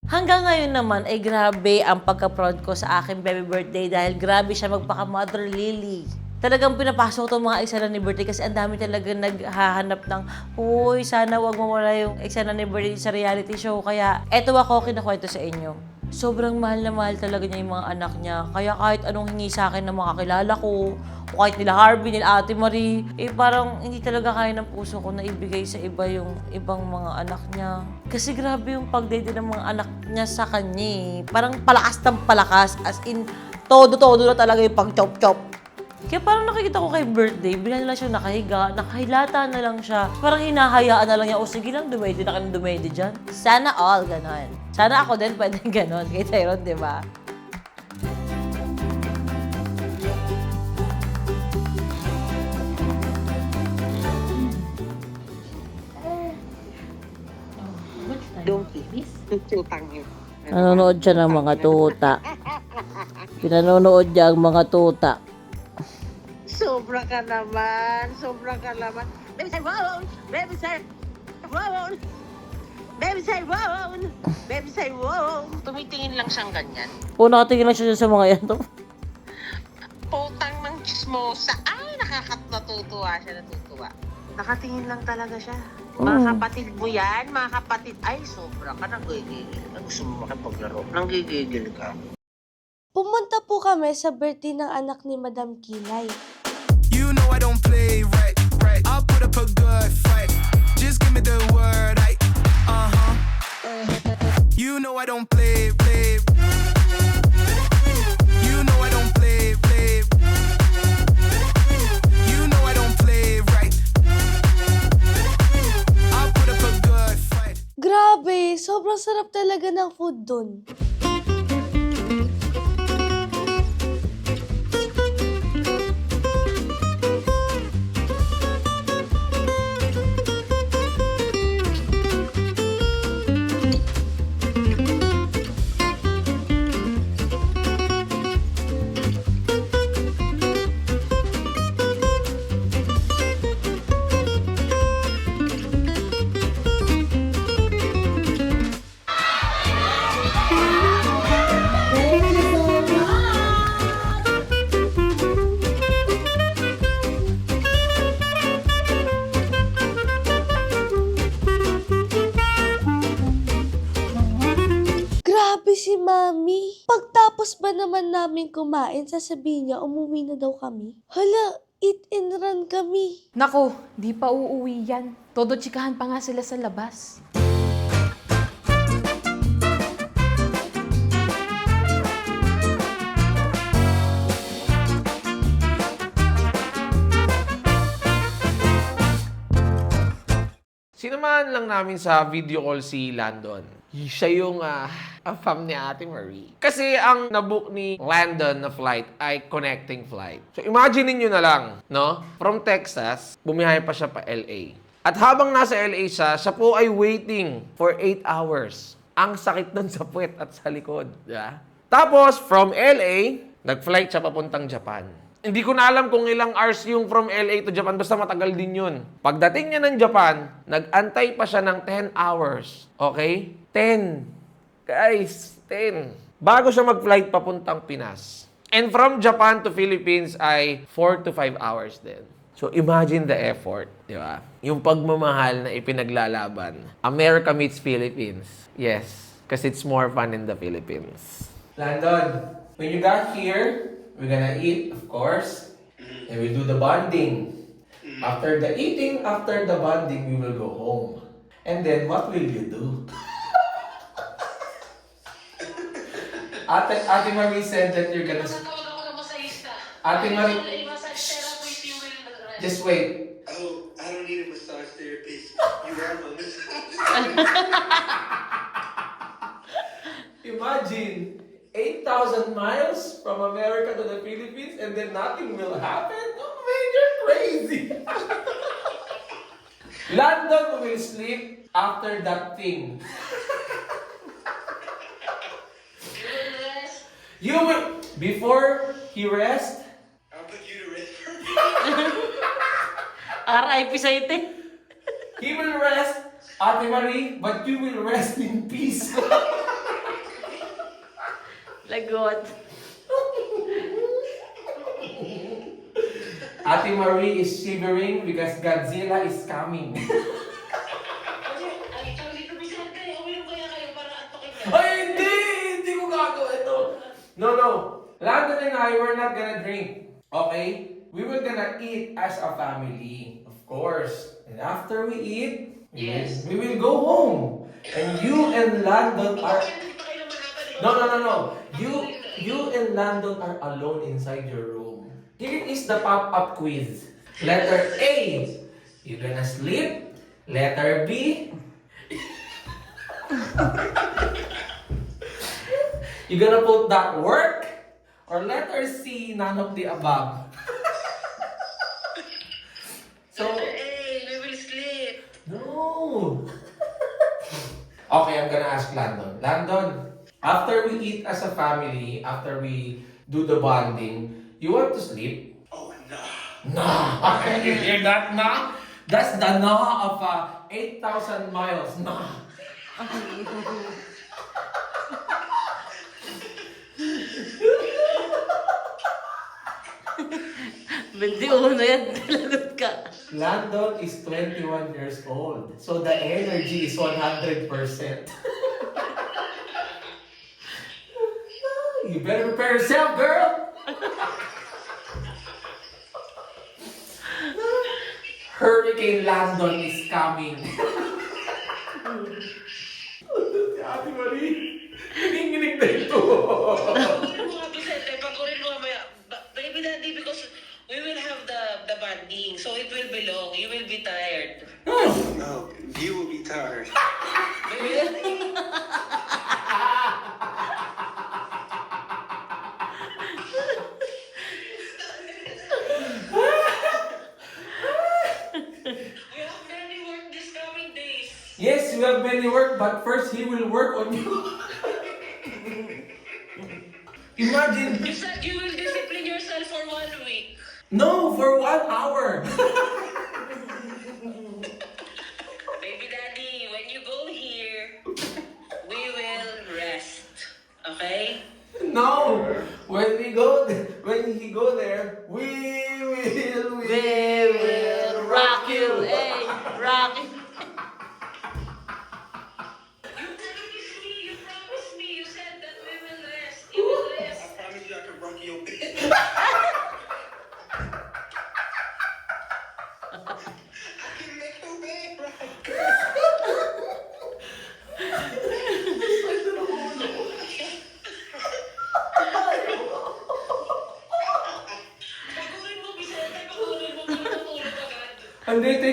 Hanggang ngayon naman ay grabe ang pagka-proud ko sa aking baby birthday dahil grabe siya magpaka-Mother Lily. Talagang pinapasok itong mga eksena ni birthday kasi ang dami talaga naghahanap ng, uy, sana wag mawala yung eksena ni birthday sa reality show. Kaya eto ako kinakwento sa inyo. Sobrang mahal na mahal talaga niya yung mga anak niya. Kaya kahit anong hingi sa akin ng mga kakilala ko, o kahit nila Harvey, nila Ate Marie, parang hindi talaga kaya ng puso ko na ibigay sa iba yung ibang mga anak niya. Kasi grabe yung pagdede ng mga anak niya sa kanya eh. Parang palakas ng palakas, as in, todo-todo na talaga yung pag-chop-chop. Kaya parang nakikita ko kay birthday, bigla na lang siya nakahiga, nakahilata na lang siya. Parang hinahayaan na lang niya, o sige lang, dumedi na ka ng dumedi dyan. Sana all, ganon. Sana ako din pwedeng ganon kay Tyrone, di ba? Nanonood siya ng mga tuta. Pinanonood niya ang mga tuta. Sobra ka naman. Sobra ka naman. Baby say wow. Baby say wow. Baby say wow. Baby say wow. Tumitingin lang siyang ganyan. O, nakatingin lang siya sa mga yan. Putang ng chismosa. Ay, natutuwa siya, natutuwa. Nakatingin lang talaga siya. Mga kapatid mo yan, mga kapatid. Ay, sobra ka, nanggigigil ka. Gusto mo makipaglaro, nanggigigil ka. Pumunta po kami sa birthday ng anak ni Madam Kilay. You know I don't play right. I'll put up a good fight. Just give me the word, You know I don't play. You know I don't play. You know I don't play right. I'll put up a good fight. Grabe, sobrang sarap talaga ng food dun. si Mami. Pagtapos ba naman namin kumain, sasabihin niya, umuwi na daw kami? Hala, eat and run kami. Nako, di pa uuwi yan. Todo chikahan pa nga sila sa labas. Sinamahan lang namin sa video call si Landon. Siya yung fam ni Ate Marie. Kasi ang nabook ni Landon na flight ay connecting flight. So imagine niyo na lang, no? From Texas, bumiyahe pa siya pa LA. At habang nasa LA siya po ay waiting for 8 hours. Ang sakit nun sa puwet at sa likod. Yeah? Tapos, from LA, nag-flight siya papuntang Japan. Hindi ko na alam kung ilang hours yung from LA to Japan, basta matagal din yun. Pagdating niya ng Japan, nag-antay pa siya ng 10 hours. Okay? 10. Guys, 10. Bago siya mag-flight papuntang Pinas. And from Japan to Philippines ay 4 to 5 hours din. So imagine the effort, di ba? Yung pagmamahal na ipinaglalaban. America meets Philippines. Yes, because it's more fun in the Philippines. Landon, when you got here, we're gonna eat, of course, and we do the bonding. After the eating, after the bonding, we will go home. And then, what will you do? Ate Marie said that you're gonna... Ate Marie... Just wait. Oh, I don't need a massage therapist. You have a Imagine, 8,000 miles from America to the Philippines and then nothing will happen? Oh man, you're crazy! Landon will sleep after that thing. You will, before he rests, I'll put you to rest. RIP sa ite. he will rest, Ate Marie, but you will rest in peace. Lagot. Ate Marie is shivering because Godzilla is coming. Ay, hindi! Hindi ko gagawa ito. No. Landon and I, we're not gonna drink. Okay? We were gonna eat as a family. Of course. And after we eat, we will go home. And you and Landon are... No. You and Landon are alone inside your room. Here is the pop-up quiz. Letter A, you're gonna sleep. Letter B, you're gonna put that work. Or letter C, none of the above. So, Hey, we will sleep. no. Okay, I'm gonna ask Landon. Landon, after we eat as a family, after we do the bonding, you want to sleep? Oh, no. Nah. You hear that, nah? That's the nah of 8,000 miles. Nah. 21 yan, lagot ka. Landon is 21 years old. So the energy is 100%. You better prepare yourself, girl! Hurricane Landon is coming. Ate Marie, nanginginig na ito. Mga Vicente, pag-urin mo mamaya. Baby daddy, because we will have the bonding. So it will be long. You will be tired. No, you will be tired. Baby daddy. We have many work this coming days. Yes, you have many work, but first he will work on you. Imagine. You said you will discipline yourself for 1 week. No, for 1 hour. Baby daddy, when you go here, we will rest. Okay? No, when he go there, we will Rock you, hey, rock you. You promised me, you said that we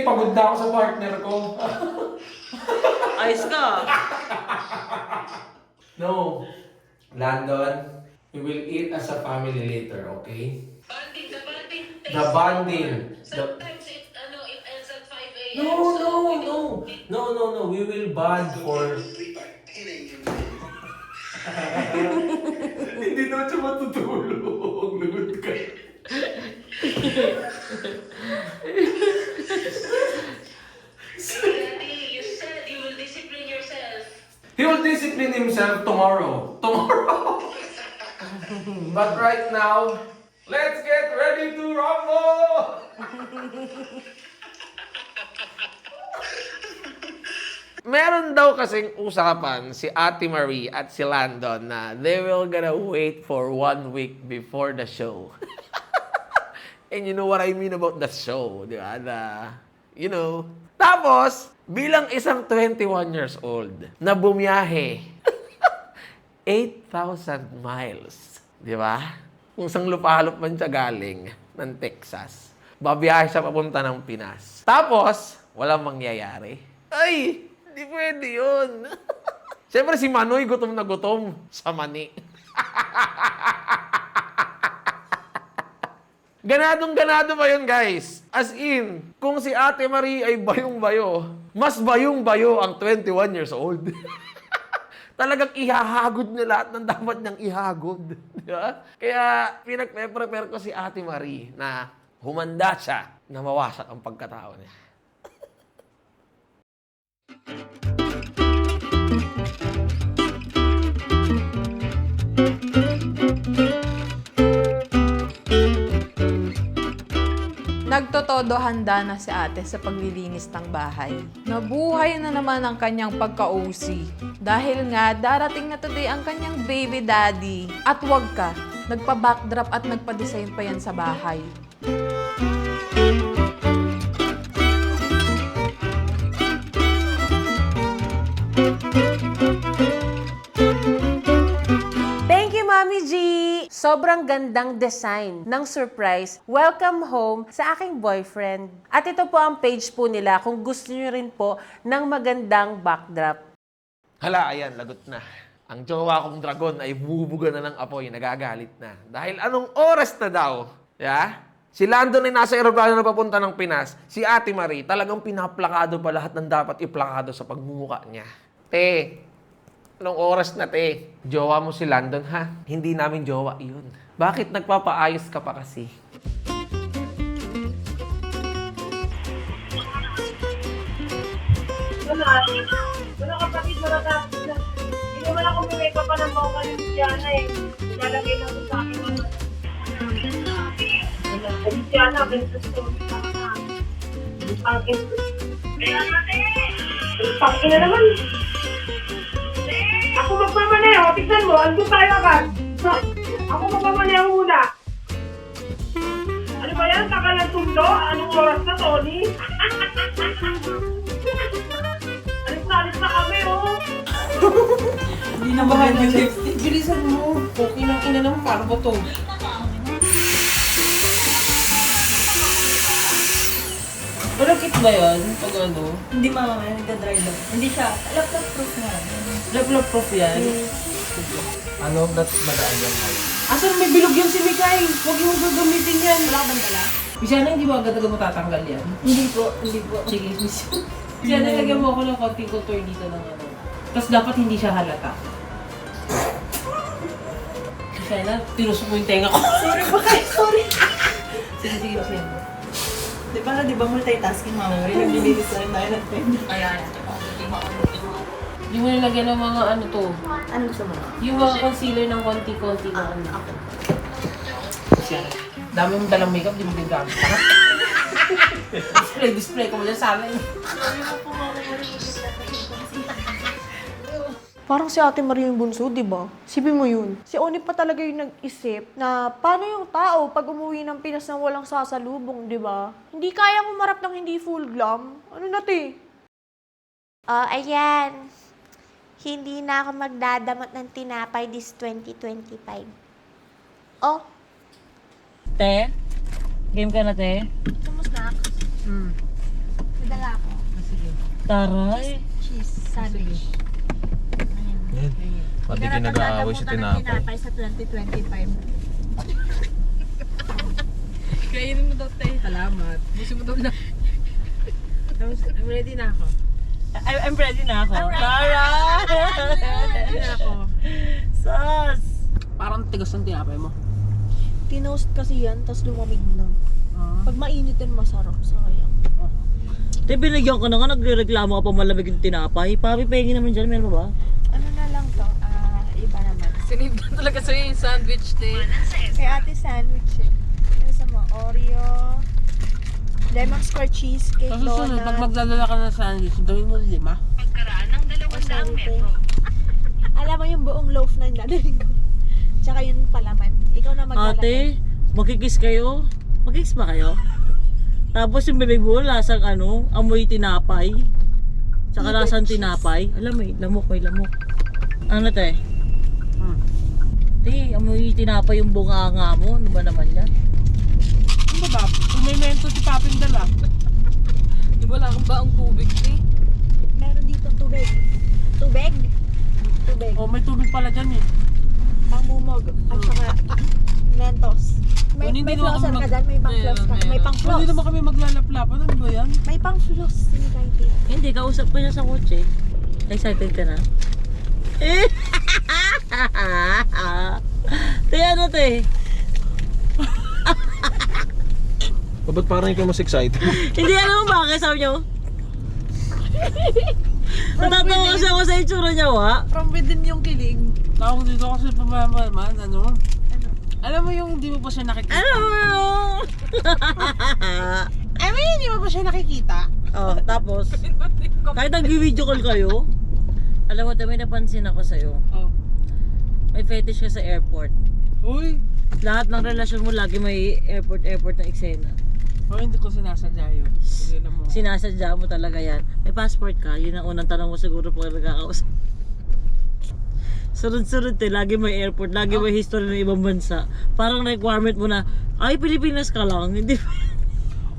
Kasi pagod na ako sa partner ko. Ayos ka. No. Landon, we will eat as a family later, okay? The bonding. Sometimes it ends at 5 a.m. No. We will bond for... Hindi daw siya matutulog. Lagot ka. Daddy, you said you will discipline yourself. He will discipline himself tomorrow. But right now, let's get ready to rumble! Meron daw kasing usapan si Ate Marie at si Landon na they will gonna wait for 1 week before the show. And you know what I mean about the show, di ba? Tapos, bilang isang 21 years old na bumiyahe 8,000 miles, di ba? Kung sang lupalop man siya galing ng Texas, babiyahe siya papunta ng Pinas. Tapos, walang mangyayari. Ay! Di pwede yun. Siyempre si Manoy gutom na gutom sa mani. Ganadong-ganado ba yun, guys? As in, kung si Ate Marie ay bayong-bayo, mas bayong-bayo ang 21 years old. Talagang ihahagod niya lahat ng dapat niyang ihagod. Di ba? Kaya pinag-prepare ko si Ate Marie na humanda siya na mawasak ang pagkatao niya. Nagtotodo handa na si ate sa paglilinis ng bahay. Nabuhay na naman ang kanyang pagka-OC. Dahil nga, darating na today ang kanyang baby daddy. At wag ka, nagpa-backdrop at nagpa-design pa yan sa bahay. Thank you, Mami G! Sobrang gandang design ng surprise welcome home sa aking boyfriend. At ito po ang page po nila kung gusto niyo rin po ng magandang backdrop. Hala, ayan, lagot na. Ang jowa kong dragon ay bubuga na ng apoy, nagagalit na. Dahil anong oras na daw? Yeah? Si Landon ay nasa aeroplano na papunta ng Pinas. Si Ate Marie, talagang pinaplakado pa lahat ng dapat iplakado sa pagmumuka niya. Te, anong oras na, te? Jowa mo si Landon, ha? Hindi namin jowa yun. Bakit nagpapaayos ka pa kasi? Wala kapatid, matatapos na. Hindi naman ako may pa ng bawang ni Diana eh. Lalagay lang sa akin. Si Diana, ganito sa pangkin. Pangkin na naman. Ako magmamaneho. Tignan mo, andun tayo agad. Ako magmamaneho muna. Ano ba yan? Tagal ng tundo? Anong oras na, Tony? Alis na kami, oh! Hindi na mahal yung lipstick. Bilisan mo. Okay ng ina ng carbo to. Walang kit ba yan? Pag ano? Hindi mama, nagka-dry lang. Hindi siya, laptop proof nga. Laptop proof yan? Ano, madaan yan? Asan may bilog yan si Mikay? Huwag yung gagamitin yan. Wala ka bang dala? Siya na hindi mo agad-agad matatanggal yan. Hindi po. Sige, siya na lagyan mo ako ng konting contour dito ng ano. Tapos dapat hindi siya halata. Siya na, tinusok mo yung tenga ko. Sorry po kayo, sorry. Sige. Di ba multitasking mama? Naglilinis na rin tayo ng pen. Ayan. Yung nilagyan ng mga ano to. Ano gusto mo? Yung mga concealer ng konti-konti na ano. Siya. Dami mong dalang makeup, di mo din gamit. Display ko mo dyan sa amin. Parang si Ate Marie yung bunso, di ba? Sipin mo yun. Si Oni pa talaga yung nag-isip na paano yung tao pag umuwi ng Pinas na walang sasalubong, di ba? Hindi kayang umarap ng hindi full glam. Ano na, te? Oh, ayan. Hindi na ako magdadamot ng tinapay this 2025. Oh, Te? Game ka na, te? kumusta? dala ako. Taray. Cheese sandwich. Pati kinag-aaway si Tinapay. Sa 2025. Kainin mo daw, te. Salamat. Gusto mo daw na. I'm ready na ako. I'm ready na ako. Taray! Ready na ako. Sus! Parang tigas ng tinapay mo. Tinost kasi yan, tapos lumamig na. Pag mainit din, masarap. Sayang. Te, binigyan ko na nga, nagre-reklamo ka pa malamig yung tinapay. Papi, pengi naman dyan, meron ba? Ano na lang to? Iba naman. Sinave na talaga sa'yo yung sandwich, te. Kay ate sandwich eh. Ano sa mga Oreo, lemon square cheesecake, Sa susunod, pag donut. magdadala ka ng sandwich, gawin mo 5. Alam mo yung buong loaf na yung dadalhin ko. Tsaka yung palaman. Ikaw na magdala. Ate, magkikiss kayo? Magkikiss ba kayo? Tapos yung bibig mo, lasang ano, amoy tinapay. Tsaka lasang tinapay. Alam mo, may lamok. Ano te? Te, amoy tinapay yung bunganga mo. Ano ba naman yan? Ano ba? Kung may mento si Paping dala. Di ba lang ba ang tubig, te? Meron dito tubig. Tubig? Tubig. Oh, may tubig pala dyan eh. Pamumog. At saka Mentos. May flosser ka dyan? May pang floss ka? May pang floss? Hindi naman kami maglalaplapan. Ano ba yan? May pang floss. Hindi kahit Hindi, kausap ko niya sa kotse. Excited ka na? Eh! Te, ano te? Ba't parang ikaw mas excited? Hindi alam mo bakit, sabi niyo? Natatawa kasi ako sa itsura niya, wa? From within yung kilig. Tawag dito kasi pamamaman, ano? Alam mo yung hindi mo pa siya nakikita? Ano mo yun? Alam mo yung hindi mo pa siya nakikita? Oh, tapos, kahit nag-video call kayo, alam mo, may napansin ako sa'yo. Oh. May fetish ka sa airport. Uy! Lahat ng relasyon mo, lagi may airport na eksena. Oh, hindi ko sinasadya yun. Hindi mo. Sinasadya mo talaga yan. May passport ka, yun ang unang tanong mo siguro pag nagkakausap. Sunod-sunod lagi may airport, lagi may history ng ibang bansa. Parang requirement mo na, ay Pilipinas ka lang, hindi.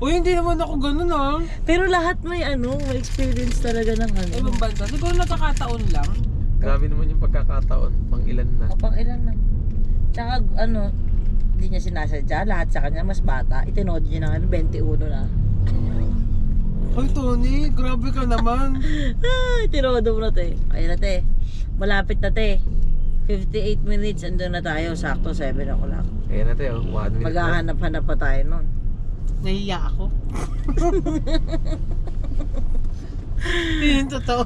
Uy, hindi naman ako ganun ah. Pero lahat may may experience talaga ng ano. Ibang bansa, siguro nagkakataon lang. Grabe naman yung pagkakataon. Pang ilan na. O pang ilan na. Tsaka hindi niya sinasadya, lahat sa kanya mas bata. Itinod niya na 21 na. Ay, Tony, grabe ka naman. Itinodo mo na te. Ayun na te. Malapit na te. 58 minutes, andun na tayo. Sakto 7 o'clock. Ayan na tayo, 1 minute na. Maghahanap-hanap pa tayo nun. Nahiya ako. Yun totoo.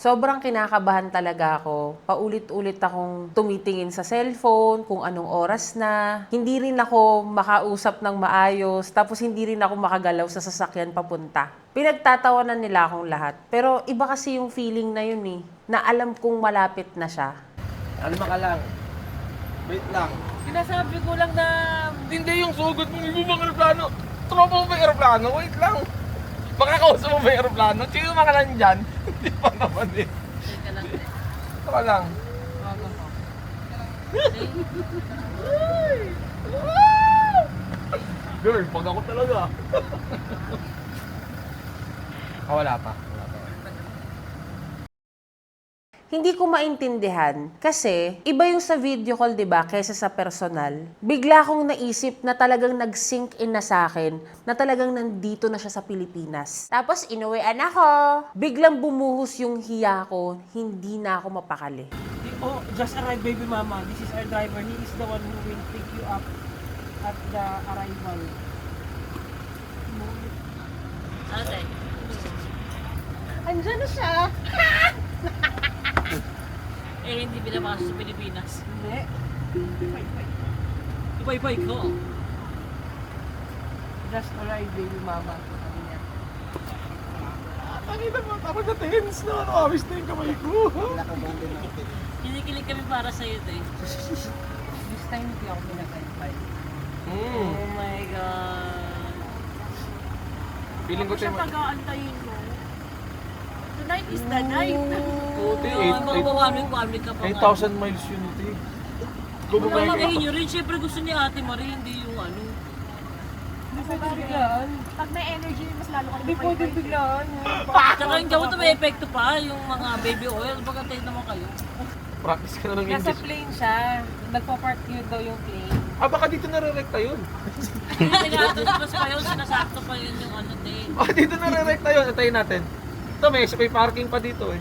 Sobrang kinakabahan talaga ako. Paulit-ulit akong tumitingin sa cellphone, kung anong oras na. Hindi rin ako makausap ng maayos, tapos hindi rin ako makagalaw sa sasakyan papunta. Pinagtatawanan nila akong lahat. Pero iba kasi yung feeling na yun eh, na alam kong malapit na siya. Alma ka lang. Wait lang. Sinasabi ko lang na... Hindi yung sugod mo, hindi mo bang aeroplano? Tropa mo ba yung aeroplano? Wait lang. Makakausap mo ba yung aeroplano? Sino mga lang dyan? Hindi pa naman eh. Ito lang. Girl, pag ako talaga. Wala pa. Hindi ko maintindihan kasi iba yung sa video call, 'di ba, kaysa sa personal. Bigla akong naisip na talagang nag-sync in na sa akin na talagang nandito na siya sa Pilipinas. Tapos inuwian ako. Biglang bumuhos yung hiya ko, hindi na ako mapakali. Oh, just arrived, baby mama. This is our driver. He is the one who will pick you up at the arrival. Ate. Andiyan na siya. Hindi pinapasok sa Pilipinas. Hindi. Ipay-pay ko. Just arrived, baby mama. Sabi niya. Tangina mo, tapos na tense na. Nakawis na yung kamay ko. Kinikilig kami para sa'yo, te. This time hindi ako pinag-identify. Oh my God. Feeling ko tayo. Pag-aantayin mo. Tonight is the night. Puti, Pamig ka pa nga. 8,000 miles yun ito eh. Kung mamagahin nyo rin, syempre gusto ni Ate Marie, hindi yung ano. biglaan. Pag may energy, mas lalo ka. Hindi pwede biglaan. Tsaka yung gamot na may epekto pa, yung mga baby oil. Baka tayo naman kayo. Practice ka na ng Nasa English. plane siya. Nagpa-part yun daw yung plane. Ah, baka dito nare-recta yun. Tinatapos pa yun, sinasakto pa yun yung ano din. Baka dito nare-recta yun. Atayin natin. Ito, may parking pa dito eh.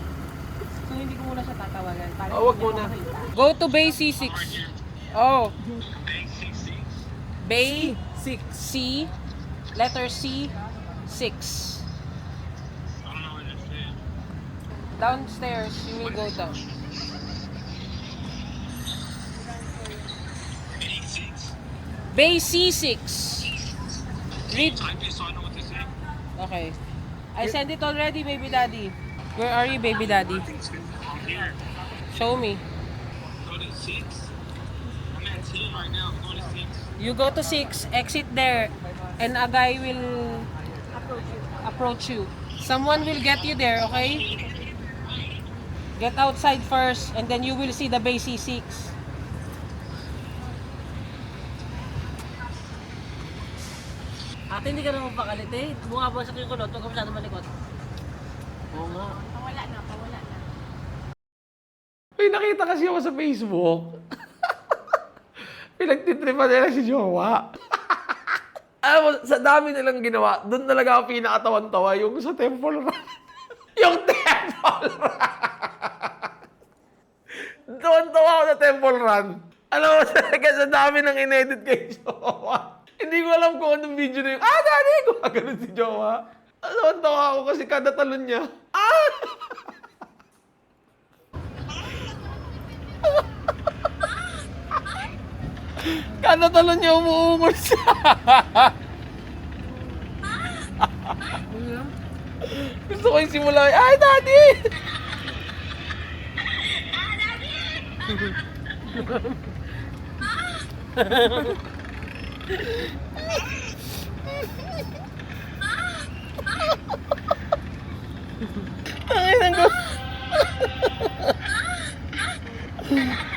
So hindi ko muna siya tatawagan. Para Wag muna. Go to Bay C6. Oh. Bay 6. C. Letter C. 6. Downstairs. You will go down. Bay C6. Read. Okay. I sent it already, baby daddy. Where are you, baby daddy? Show me. You go to 6, exit there, and a guy will approach you. Someone will get you there, okay? Get outside first, and then you will see the Bay C6. Ate, hindi ka naman pakalit eh. Bumabasok yung kulot, huwag ka masyado malikot. Oo nga. Pawala na, pawala na. May nakita kasi ako sa Facebook. Pinagtitripan nila si Jowa. Alam mo, sa dami nilang ginawa, doon talaga ako pinakatawan-tawa yung sa Temple Run. Yung Temple Run! Doon tawa ako sa Temple Run. Alam mo, talaga sa dami ng inedit kay Jowa. Hindi ko alam kung anong video na yung, daddy! Gumagano'n si Jowa. Doon tawa ako kasi kada talon niya. Kada talon niya umuungol siya. Gusto ko yung simula. Ay, daddy! Ay, nanggo.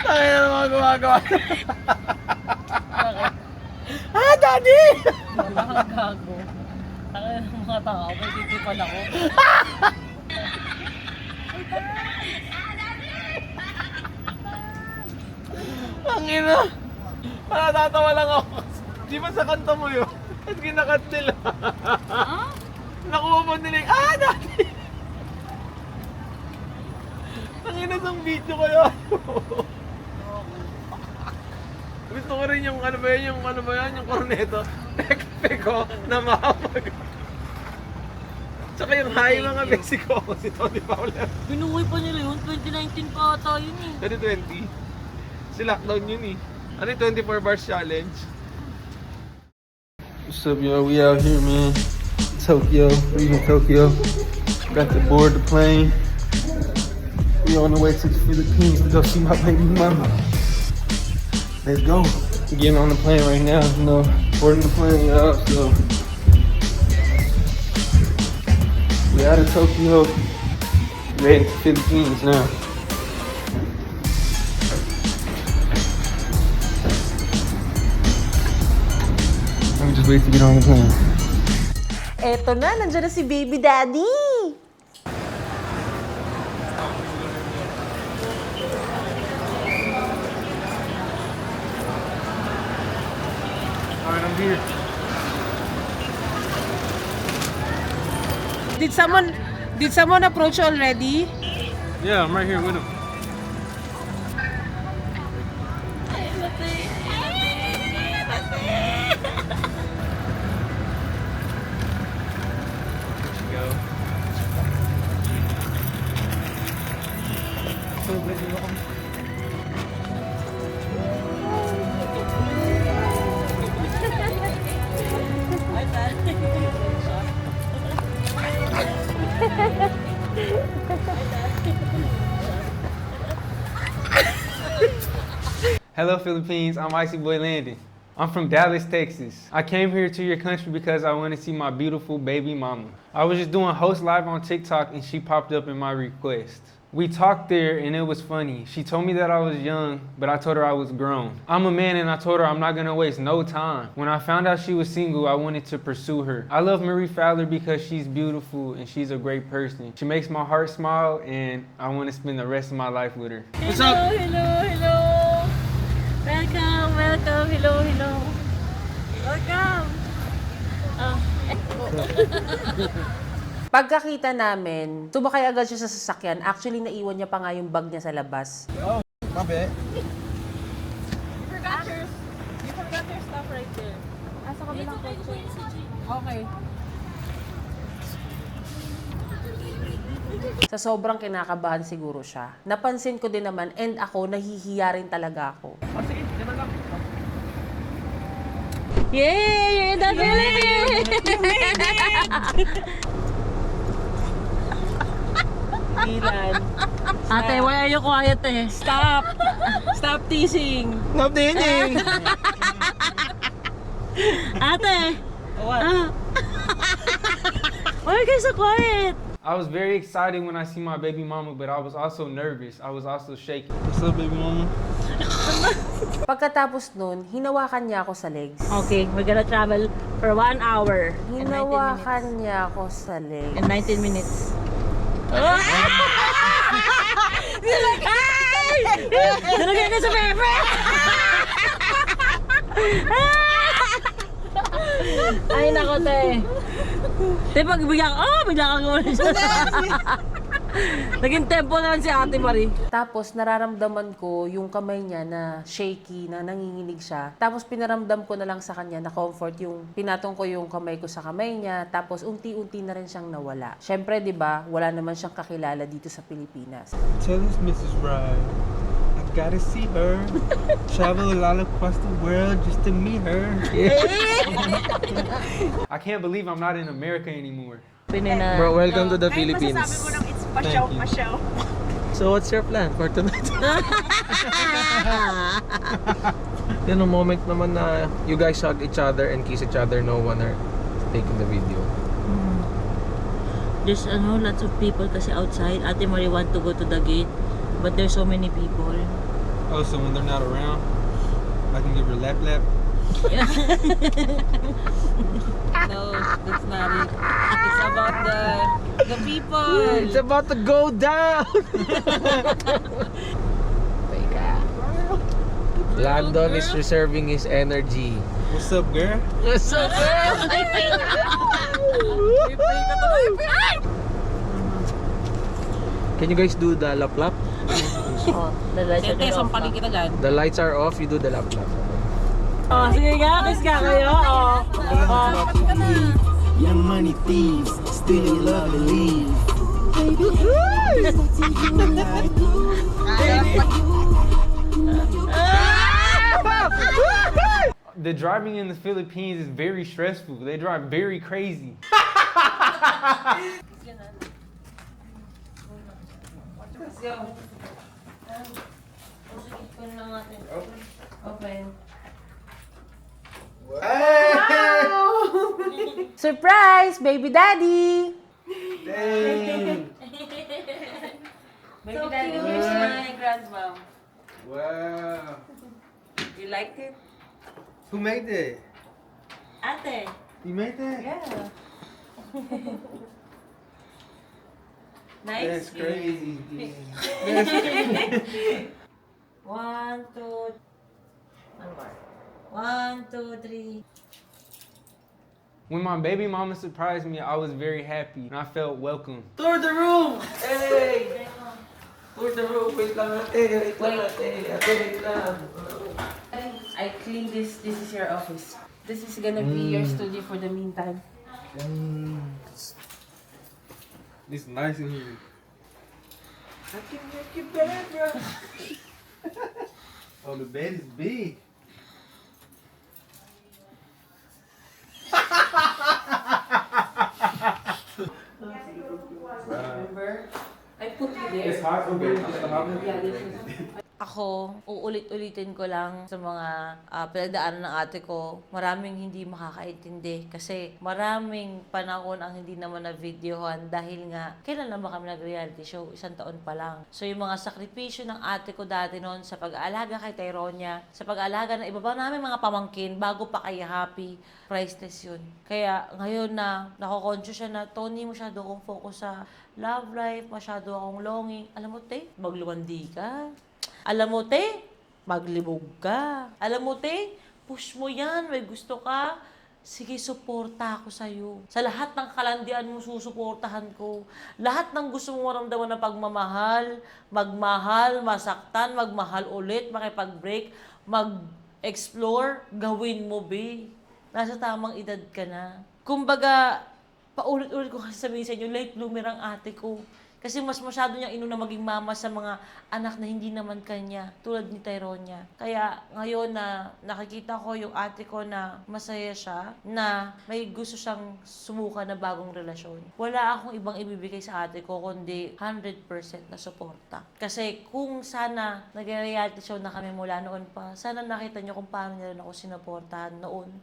Ay, na mga gumagawa. Daddy! Nakagago. Taka ng mga tao, may titipan ako. Ang ina. Natatawa lang ako. Di ba sa kanta mo yun? At kinakat nila. Nakuha mo nila yung, daddy! Ang ina sa video ko yun. Gusto ko rin yung ano ba yan, yung corneto. Peko na mahapag. Tsaka yung hi mga Mexico si Tony Fowler. Binuhay pa nila yun, 2019 pa ata yun eh. 2020. Si lockdown yun eh. Ano yung 24 bars challenge? What's up, yo? We out here, man. Tokyo, leaving Tokyo. Got to board the plane. We on the way to the Philippines to go see my baby mama. Let's go. We're getting on the plane right now, boarding the plane, y'all, so. We out of Tokyo, ready to Philippines now. I'm just waiting to get on the plane. Eto na, nandiyan na si baby daddy. Alright, I'm here. Did someone approach you already? Yeah, I'm right here with him. Hello, Philippines. I'm Icy Boy Landon. I'm from Dallas, Texas. I came here to your country because I want to see my beautiful baby mama. I was just doing host live on TikTok and she popped up in my request. We talked there and it was funny. She told me that I was young, but I told her I was grown. I'm a man and I told her I'm not gonna waste no time. When I found out she was single, I wanted to pursue her. I love Marie Fowler because she's beautiful and she's a great person. She makes my heart smile and I want to spend the rest of my life with her. What's up? Hello! Welcome! Hello! Welcome! Pagkakita namin, sumakay agad siya sa sasakyan. Actually, naiwan niya pa nga yung bag niya sa labas. Oh, my bad. You forgot your stuff right there. Asa ka bilang kotse? Okay. Sa sobrang kinakabahan siguro siya. Napansin ko din naman, and ako, nahihiya rin talaga ako. Yay! You're the Philippines! Ate, why are you quiet eh? Stop! Stop teasing! Stop dating! Ate! What? Why are you guys so quiet? I was very excited when I see my baby mama, but I was also nervous. I was also shaking. What's up, baby mama? Pagkatapos nun, hinawakan niya ako sa legs. Okay, we're gonna travel for 1 hour. Hinawakan niya ako sa legs. In 19 minutes. Nalagyan ka sa pepe! Ay, nako, te. Te, pag bigla kang gumuli siya. Naging tempo naman si Ate Marie. Tapos nararamdaman ko yung kamay niya na shaky, na nanginginig siya. Tapos pinaramdam ko na lang sa kanya na comfort yung pinatong ko yung kamay ko sa kamay niya. Tapos unti-unti na rin siyang nawala. Syempre, di ba, wala naman siyang kakilala dito sa Pilipinas. Tell us, Mrs. Rye. I gotta see her. Travel a lot across the world just to meet her. I can't believe I'm not in America anymore. Bro, welcome to the Philippines. Thank you. So what's your plan for tonight? Then a moment naman na you guys hug each other and kiss each other, no one are taking the video. There's lots of people kasi outside. Ate Marie want to go to the gate, but there's so many people. Oh, so when they're not around, I can give her lap lap. No, that's not it. It's about the people. It's about to go down! Landon is reserving his energy. What's up, girl? What's up, girl? Can you guys do the lap lap? Oh, the lights are off. The lights are off, you do the lap lap. Oh, sige nga, kiss ka kayo. Young money thieves, steal your love and leave. The driving in the Philippines is very stressful. They drive very crazy. Let's go. Open. Surprise! Baby daddy! Dang. Baby daddy, here's my grandmom. Wow. You liked it? Who made that? Ate. You made that? Yeah. Nice? That's crazy. That's crazy. 1, 2, 1 more. 1, 2, 3. When my baby mama surprised me, I was very happy and I felt welcome. Tour the room! Hey! Tour the room. Wait lang ate. Wait lang ate. Ate, wait lang. I clean this. This is your office. This is gonna be your studio for the meantime. It's nice in here. I can make it better, bro. Oh, the bed is big. Remember? I put you there. It's hot. Okay. Yeah, this is. Ako, uulit-ulitin ko lang sa mga pinagdaanan ng ate ko, maraming hindi makakaintindi kasi maraming panahon ang hindi naman na videohan dahil nga, kailan naman kami nag-reality show? 1 taon pa lang. So yung mga sakripisyo ng ate ko dati noon sa pag-aalaga kay Tyronia, sa pag-aalaga ng iba pa namin mga pamangkin bago pa kay Happy, priceless yun. Kaya ngayon na nakokonsyo siya na, Tony, masyado akong focus sa love life, masyado akong longing. Alam mo, te, maglumandi ka. Alam mo, te, maglibog ka. Alam mo, te, push mo yan, may gusto ka. Sige, suporta ako sa'yo. Sa lahat ng kalandian mo, susuportahan ko. Lahat ng gusto mo maramdaman ng pagmamahal, magmahal, masaktan, magmahal ulit, makipag-break, mag-explore, gawin mo, be. Nasa tamang edad ka na. Kumbaga, paulit-ulit ko kasi sabihin sa inyo, late bloomer ang ate ko. Kasi mas masyado niyang inuna maging mama sa mga anak na hindi naman kanya, tulad ni Tyronia. Kaya ngayon na nakikita ko yung ate ko na masaya siya, na may gusto siyang sumuka na bagong relasyon. Wala akong ibang ibibigay sa ate ko kundi 100% na suporta. Kasi kung sana nag-reality show na kami mula noon pa, sana nakita niyo kung paano niya rin ako sinuportahan noon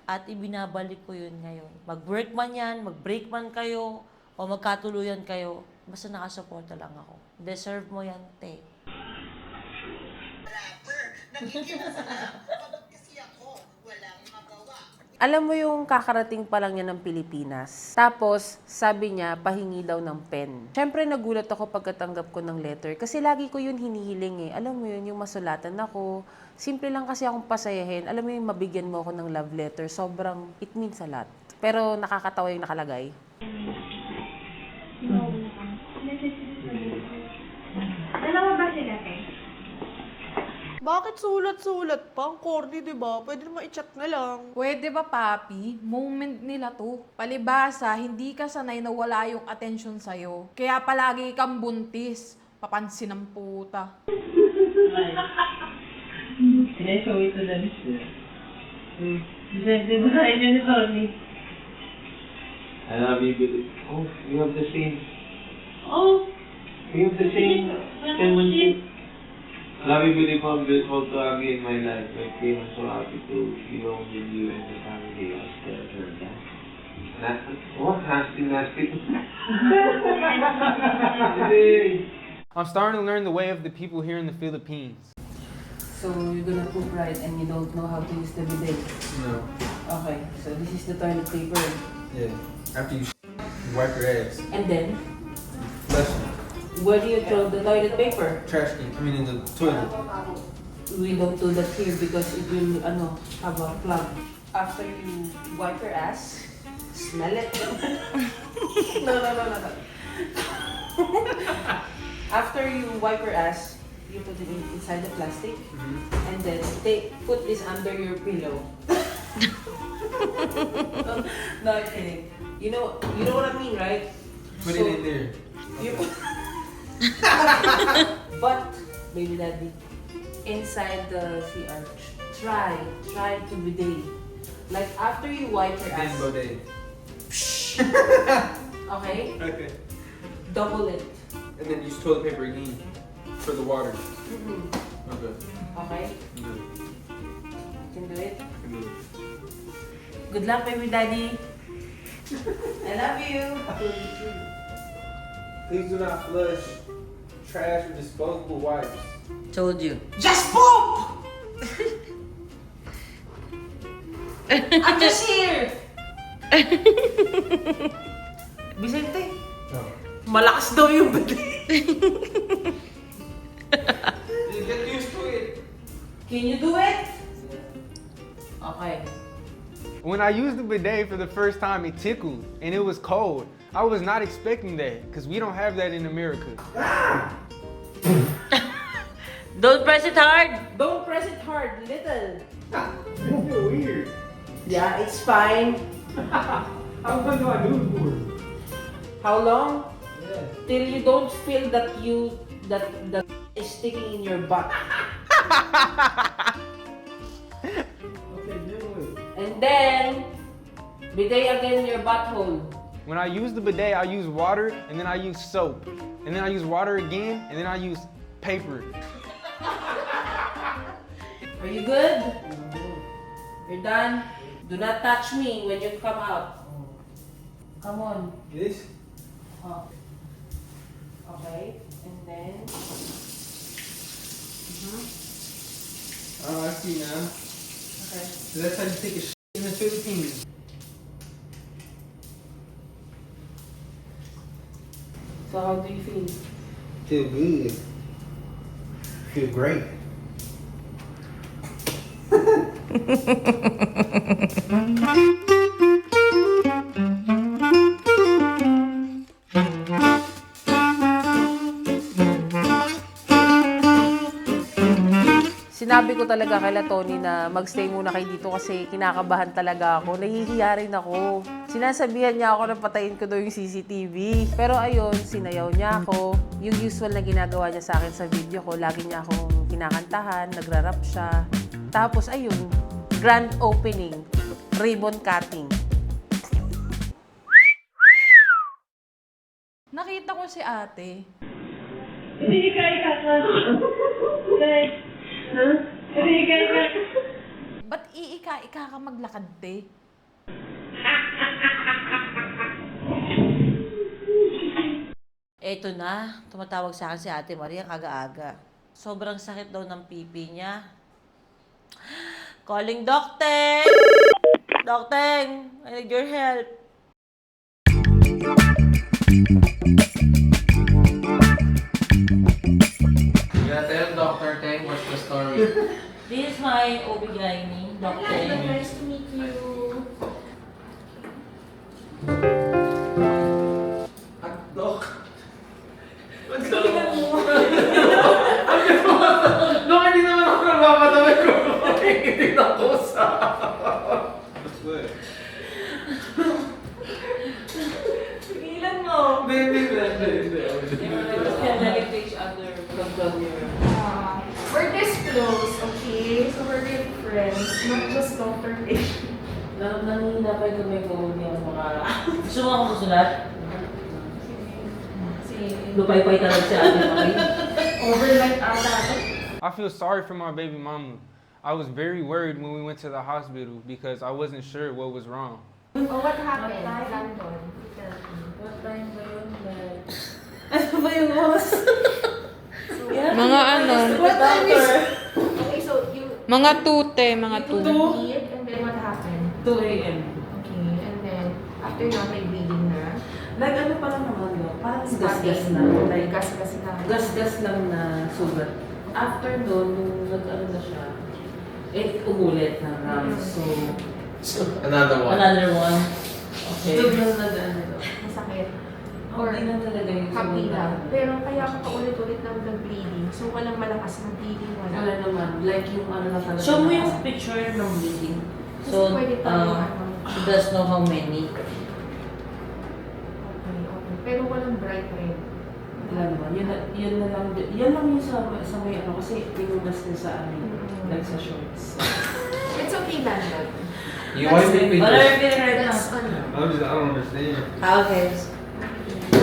at ibinabalik ko yun ngayon. Mag-work man yan, mag-break man kayo, o magkatuluyan kayo, basta nakasuporta lang ako. Deserve mo yan, te. Alam mo yung kakarating pa lang niya ng Pilipinas. Tapos, sabi niya, pahingi daw ng pen. Siyempre, nagulat ako pagkatanggap ko ng letter. Kasi lagi ko yun hinihiling eh. Alam mo yun, yung masulatan ako. Simple lang kasi akong pasayahin. Alam mo yung mabigyan mo ako ng love letter. Sobrang, it means a lot. Pero nakakatawa yung nakalagay. Dalawa ba sila, te? Bakit sulat-sulat pa? Ang corny, di ba? Pwede naman i-chat na lang. Pwede ba, papi? Moment nila to. Palibasa, hindi ka sanay na wala yung atensyon sa'yo. Kaya palagi kang buntis. Papansin ng puta. Can I show it to them? Design niya ni Tony. I love you, but oh, you have the same. Oh! You have the same. Love you, beautiful, beautiful to have you in my life. I feel so happy to be home with you and the family. What? Nasty. I'm starting to learn the way of the people here in the Philippines. So you're gonna poop right and you don't know how to use the bidet? No. Okay, so this is the toilet paper. Yeah. After you wipe your ass. And then, Flush where do you throw the toilet paper? trash can. I mean, in the toilet. We don't do that here because it will, have a plug. After you wipe your ass, smell it. No. After you wipe your ass, you put it inside the plastic, and then put this under your pillow. No, I'm kidding. You know what I mean, right? Put it in there. But, baby daddy, inside the CR, try to bidet. Like after you wipe your Then ass. bidet. Okay? Okay. Double it. And then use toilet paper again for the water. Mhm. Okay. Okay? Good. You can do it. I can do it. Good luck, baby daddy. I love you. Please do not flush trash with disposable wipes. Told you. Just poop! I'm just here! Vicente, No. malakas daw yung bidet. You get used to it. Can you do it? Okay. When I used the bidet for the first time, it tickled and it was cold. I was not expecting that because we don't have that in America. Don't press it hard. Don't press it hard, little. You're weird. Yeah, it's fine. How long do I do it for? How long? Yeah. Till you don't feel that is sticking in your butt. Okay, then what? And then, bidet again in your butthole. When I use the bidet, I use water and then I use soap. And then I use water again and then I use paper. Are you good? You're done? Do not touch me when you come out. Come on. This? Oh. Okay. And then... Oh, I see now. Okay. So that's how you take a shit in the Philippines. So how do you feel? Feel good. Feel great. Sinabi ko talaga kay Tony na magstay muna kayo dito kasi kinakabahan talaga ako. Nahihiya rin ako. Sinasabihan niya ako na patayin ko daw yung CCTV. Pero ayun, sinayaw niya ako. Yung usual na ginagawa niya sa akin sa video ko, lagi niya akong kinakantahan, nagra-rap siya. Tapos ayun, grand opening, ribbon cutting. Nakita ko si ate. Hindi ka Ba't iika-ika ka maglakad, te? Eto na, tumatawag sa akin si Ate Maria kaga-aga. Sobrang sakit daw ng pipi niya. Calling Docteng! Docteng, I need your help. Yeah, tell Dr. Teng what's the story. This is my OB-GYN, Docteng. Nice to meet you. Doc. What's going on? Doc, hindi naman ako nagmamadami ko. Hindi na ako sa... What's good? Pigilan mo. Hindi. Candle to each other. We're this close, okay? So we're really friends, not just doctor patient. Nanginina pa yung kamay ko niya mga... Gusto mo akong susulat? Lupay-pay talaga si Ate Maria. Overnight ata. I feel sorry for my baby mama. I was very worried when we went to the hospital because I wasn't sure what was wrong. Oh, what happened? London. What time ba yun? Ano ba yung boss? Mga ano? What time is... Okay, so you... Mga tute, mga You tute. eat, and then what happened? 2 a.m. Okay, and then after that, may bleeding na. Ano pa lang naman yun? Parang gas-gas na. Like, Gas-gas na. gas-gas lang na sugat. After doon, nung nag-ano na siya, umulit na round. So, Another one. another one. Okay. Doon Doon nag-ano. Masakit. Or, hindi na talaga yung Happy sugat. lang. Pero kaya ako paulit-ulit ng bleeding. So walang malakas na bleeding. Wala naman. Like yung ano na talaga. Show mo yung picture ng bleeding. Kasi So, pwede tayo ano. she does know how many. Okay. Pero walang bright red. Wala naman. Yun na lang. Yan lang yung sa may ano. Kasi pinunas niya sa amin. Like sa shorts. It's okay, Landon. You wipe it with What are you your... feeling right now? That's ano. I don't understand. Okay.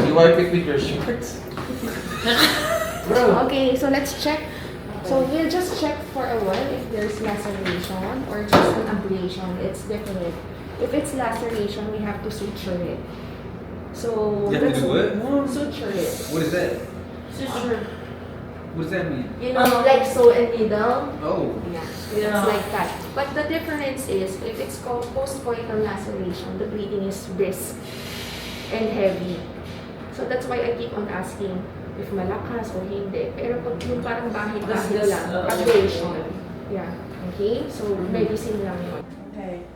You wipe it with your shorts? Okay, so let's check. So we'll just check for a while if there's laceration or just an ablation. It's different. If it's laceration, we have to suture it. So You have to do what? Suture it. What is that? Suture. What does that mean? You know, like sew and needle. Oh. Yeah, it's like that. But the difference is, if it's called postcoital laceration, the bleeding is brisk and heavy. So that's why I keep on asking if malakas o hindi. Pero pag yung parang bahid-bahid lang, ablation. Yeah. Okay? So, medicine lang yun. Okay.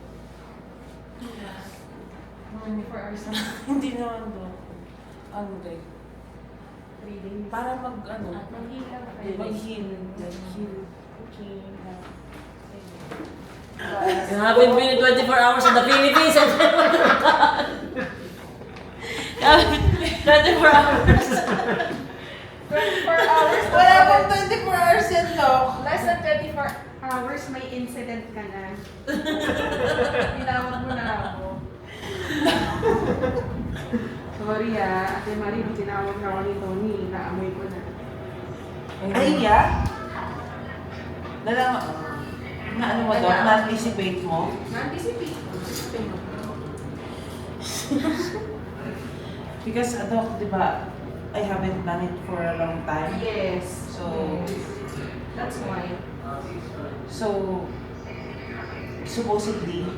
24 hours na. Hindi naman do. Ano day? Breathing. Para mag ano? Mag-heal lang. Mag-heal. Like-heal. Okay. You haven't been in 24 hours in the Philippines. 24 hours. 24 hours. Wala pang 24 hours yan, Doc. Less than 24 hours, may incident ka na. Tinawag mo na ako. Sorry Ate Marie, nung tinawag na ako ni Tony, naamoy ko na. Ay, yeah? Na ano mo doon? Na-anticipate mo? Na-anticipate ko. Because Doc, di ba, I haven't done it for a long time. Yes. So, That's why. so supposedly,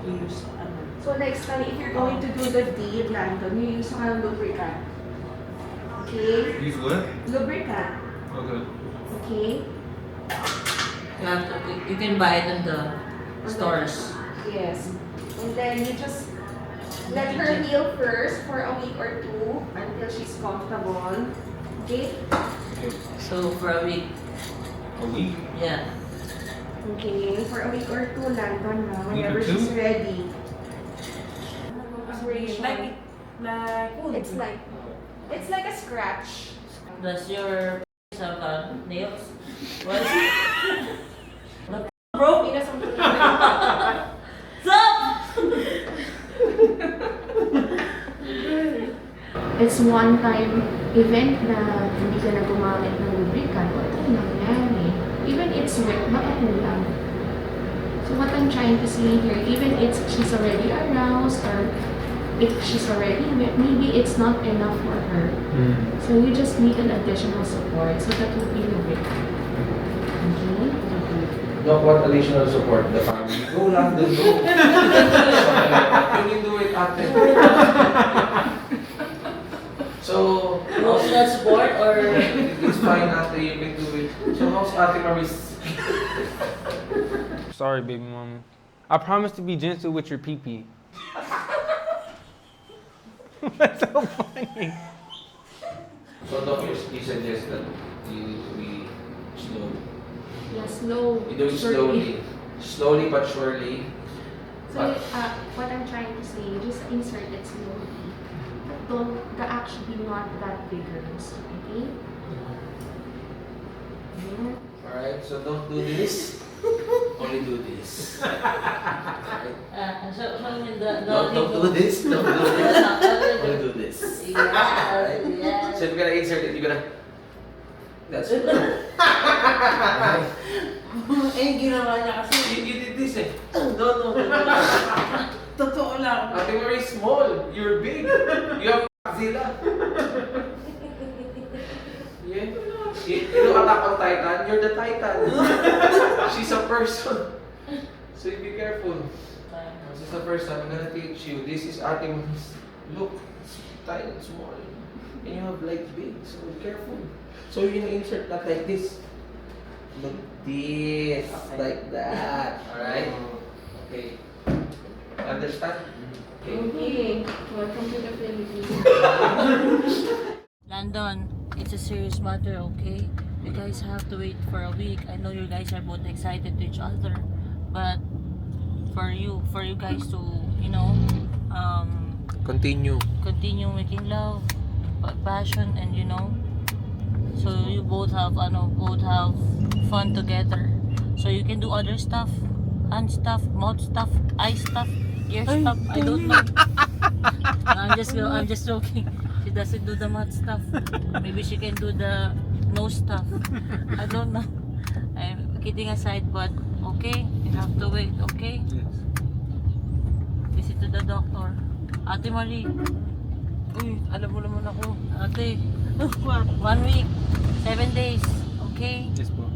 we use, ano, So next time, if you're going to do the deed, Landon, you use a lubricant. Okay? Use what? Lubricant. Okay. Okay? you can buy it in the stores. Yes. And then you just let her heal first for a week or two until she's comfortable. Okay? So, for a week. A week? Yeah. Okay. For a week or two, Landon, whenever Week or two? she's ready. It's like a scratch. Does your have nails? What? Bro? Stop! It's one-time event na hindi ka na gumamit ng lubricant. What ang nangyari? Even it's wet, bakit mo lang? So what I'm trying to say here, even it's she's already aroused or if she's already wet, maybe it's not enough for her. So you just need an additional support. So that would be lubricant. Okay? Doc, what additional support? The family? Go lang, then go. You can do it, ate. So, How's that support or? it's fine, ate. You can do it. So, how's Ate Maris? Sorry, baby mama. I promise to be gentle with your pee-pee. That's so funny. So, Doc, you suggest that you need to be slow. Yeah, slow. You do it slowly. Slowly but surely. So what I'm trying to say, just insert it slowly. Don't, the action be not that vigorous, okay? Yeah. Alright, so don't do this. Only do this. So, Don't do this. Don't do this. Only do this. Yeah. So if you're gonna insert it, you're gonna. That's it. Eh, ginawa niya kasi. You did this eh. No. Totoo lang. Ate Marie is small. You're big. You have Godzilla. Yeah. You know Attack on Titan? You're the Titan. She's a person. So you be careful. This is the first time I'm gonna teach you. This is Ate Marie's. Look, it's tiny, small. And you have like big, so be careful. So you're gonna insert that like this. Look this, like that. Alright? Okay. Understand? Okay. Welcome to the Philippines. Landon, it's a serious matter, okay? You guys have to wait for a week. I know you guys are both excited to each other, but for you guys to, Continue. continue making love, passion, and so you both have fun together. So you can do other stuff, hand stuff, mouth stuff, eye stuff, ear stuff. I don't know. I'm just joking. She doesn't do the mouth stuff. Maybe she can do the nose stuff. I don't know. I'm kidding aside, but okay, you have to wait, okay? Yes. Visit to the doctor. Ate Marie. Uy, alam mo naman ako. Ate, 1 week, 7 days, okay? Yes, bro.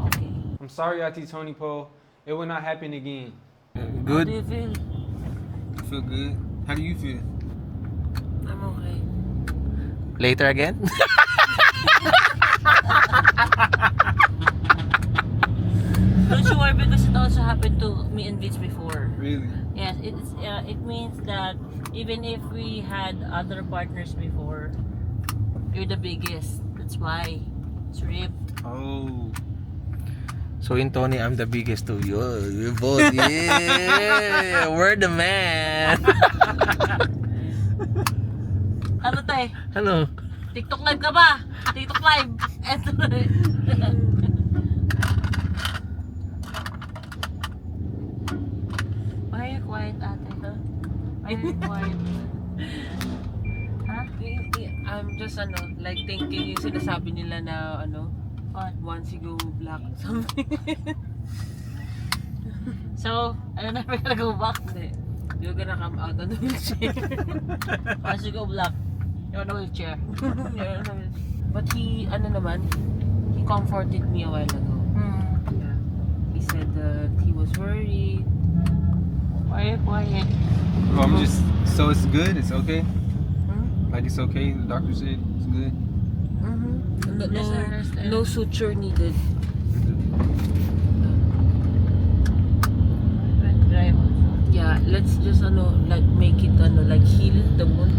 Okay. I'm sorry, Auntie Tony Po. It will not happen again. How do Good? you feel? I feel good. How do you feel? I'm okay. Later again? Don't you worry because it also happened to me and Vince before. Really? Yes, it means that even if we had other partners before, you're the biggest. That's why. It's Rip. Oh. So in Tony, I'm the biggest too. You're both. Yeah, we're the man. Ano tay? Ano? TikTok live ka ba? TikTok live. Why are you quiet, ate? Why are you quiet? I'm just like thinking yung sinasabi nila na once you go black, something. So, I'm never gonna go back. You're gonna come out on the wheelchair. Once you go black, you're on a wheelchair. But he comforted me a while ago. Yeah. He said that he was worried. Quiet. Oh, I'm just, so it's good? It's okay? Like it's okay? The doctor said it's good? No suture needed. Right. Yeah, let's just like make it like heal the wound.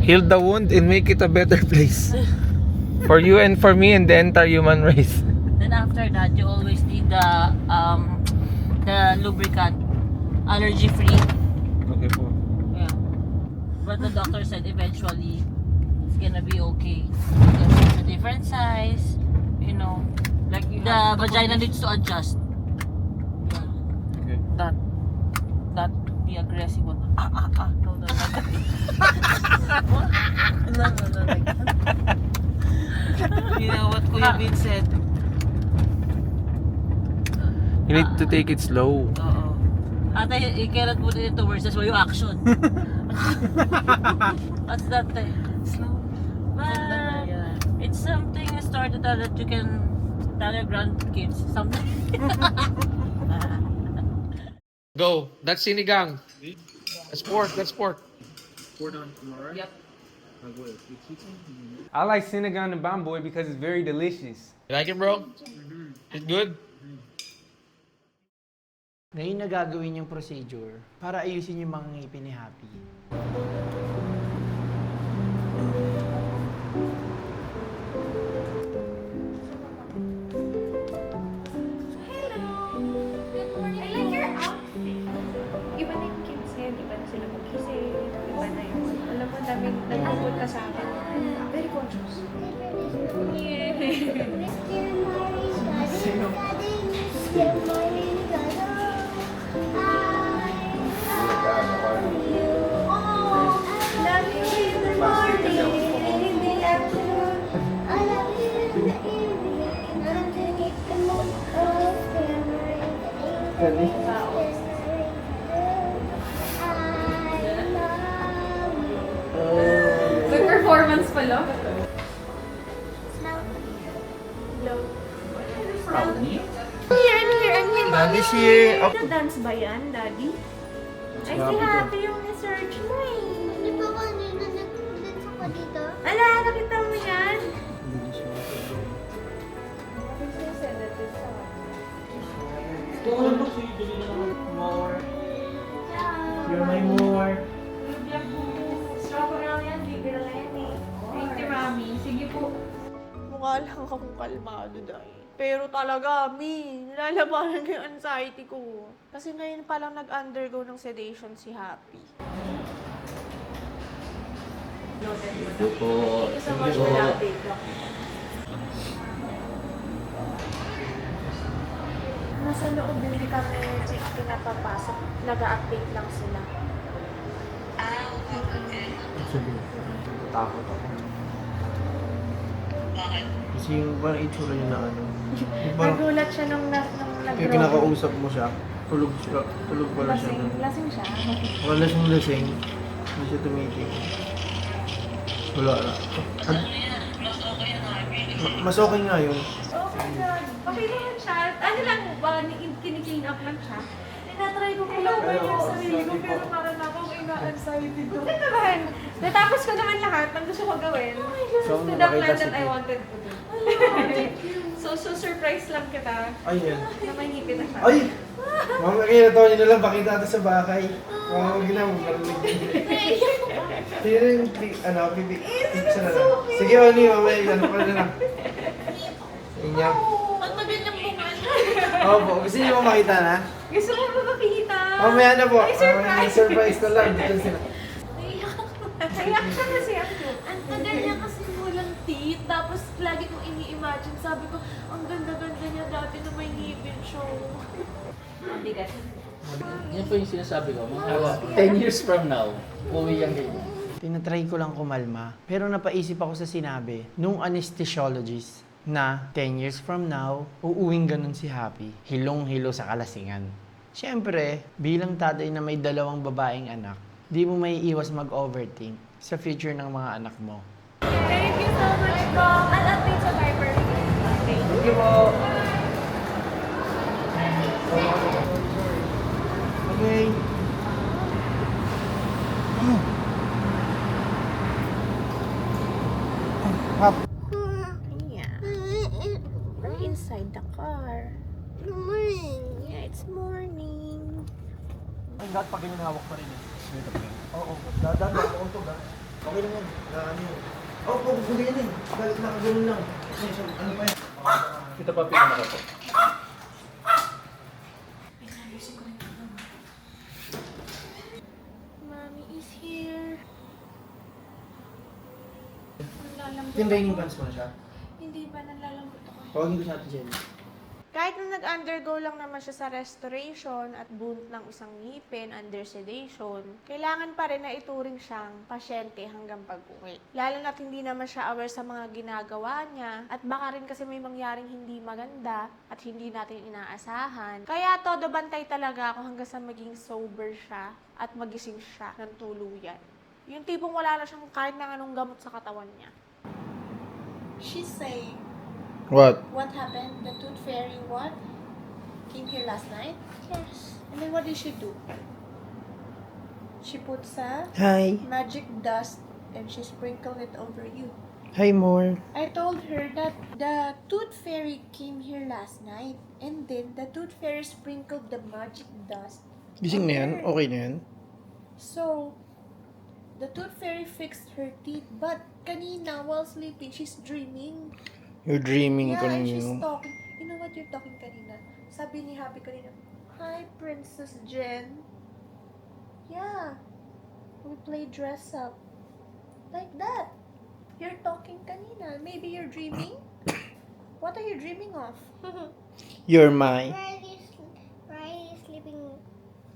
Heal the wound and make it a better place. For you and for me and the entire human race. Then after that, you always need the lubricant, allergy free. Okay, cool. Yeah. But the doctor said eventually it's gonna be okay because it's a different size. Like the vagina needs to adjust. Okay. Not be aggressive one. No. No, like that. You know what Kuya Vin said? You need to take it slow. Ate, you cannot put it into words. That's why you action. What's that thing? Slow. But it's something you started that you can tell your grandkids. Something. Go. That's sinigang. That's pork. Pork on tomorrow? Yep. I like Sinigang and Bamboy because it's very delicious. You like it, bro? It's good? Ngayon na gagawin yung procedure para ayusin yung mga ngipin ni Happy. I like your outfit. Iba na yung kids ngayon, iba na sila mag-isip, iba na yung, alam mo, daming nagpupunta sa akin. Very conscious. May performance pala. I'm here. Daddy's here. Dance ba yan, Daddy? Ay, si Happy yung ni-search mo eh. Di ba kanina nag-dance ako dito? Ala, nakita mo yan? More. You're my more. Strawberry yan, bibira na yan eh. Thank you, Mami. Sige po. Mukha lang akong kalmado dahil. Pero talaga, nilalabanan ko yung anxiety ko. Kasi ngayon pa lang nag-undergo ng sedation si Happy. Ito po. Thank you so much for the update, Doc. Nasa loob hindi kami pinapapasok. Nag-update lang sila. Sabi, takot ako. Kasi yung parang itsura niya na Nagulat siya nung nag-roll. Kaya kinakausap mo siya, tulog pala siya. Lasing siya. Wala siyang lasing. Hindi siya tumiting. Wala na. Mas okay nga yun. Okay lang. Okay naman siya. Ano lang ba, kini-clean up lang siya. Tinatry ko lang ba yung sarili ko, pero parang akong ina-anxiety ko. Hindi naman. Natapos ko naman lahat ng gusto ko gawin. So, To the plan that I wanted to do. So surprise lang kita. Ay, yan. Na may ngipin na siya. Ay! Mama, kaya na nyo lang, pakita natin sa bahay. Mama, ginawa mo, marinig din. Sige na yung, picture na lang. Sige, Oni, mamaya, pa na lang. Inyam. Ang tagal niyang bungan. Opo, gusto niyo ba makita na? Gusto ko ba makita? Mamaya na po. Ay, surprise! Surprise na lang. Dito sila. Naiyak siya kasi ako. Ang tagal niya kasi walang teeth. Tapos lagi kong ini-imagine. Sabi ko, ang ganda-ganda niya dati na may ngipin siya. Ang bigat. Yan po yung sinasabi ko. Mga 10 years from now, uwi yung ganyan. Tinatry ko lang kumalma, pero napaisip ako sa sinabi nung anesthesiologist na 10 years from now, uuwing ganun si Happy, hilong-hilo sa kalasingan. Siyempre, bilang tatay na may 2 babaeng anak, di mo may iwas mag-overthink sa future ng mga anak mo. Thank you so much po. I'll update sa Viber. Thank you po. Okay. Yeah. We're inside the car. Good morning. Yeah, it's morning. Ay, dapat pag ganyan hawak pa rin eh. Oo, dapat ako ba? Okay lang yan. Ano yun? Oo, pag ganyan eh. Balik na ka ganun lang. Ano pa yan? Kita pa pinamaka po. Mommy is here. Yung raining pants mo na siya? Hindi ba nalalambot ako? Tawagin ko siya natin Jenny. Kahit na nag-undergo lang naman siya sa restoration at bunt ng isang ngipin under sedation, kailangan pa rin na ituring siyang pasyente hanggang pag-uwi. Lalo na't hindi naman siya aware sa mga ginagawa niya at baka rin kasi may mangyaring hindi maganda at hindi natin inaasahan. Kaya todo bantay talaga ako hanggang sa maging sober siya at magising siya ng tuluyan. Yung tipong wala na siyang kahit na anong gamot sa katawan niya. She's saying, What? what happened? The tooth fairy what? Came here last night? Yes. And then what did she do? She puts a Hi. magic dust and she sprinkled it over you. Hi, more. I told her that the tooth fairy came here last night and then the tooth fairy sprinkled the magic dust. Gising na yan? on her. Okay na yan? So, the tooth fairy fixed her teeth, but kanina while sleeping, she's dreaming. You're dreaming Yeah, ko and she's ninyo. talking. You know what you're talking kanina? Sabi ni Happy kanina, "Hi, Princess Jen." Yeah. We play dress up. Like that. You're talking kanina. Maybe you're dreaming? What are you dreaming of? You're my... Riley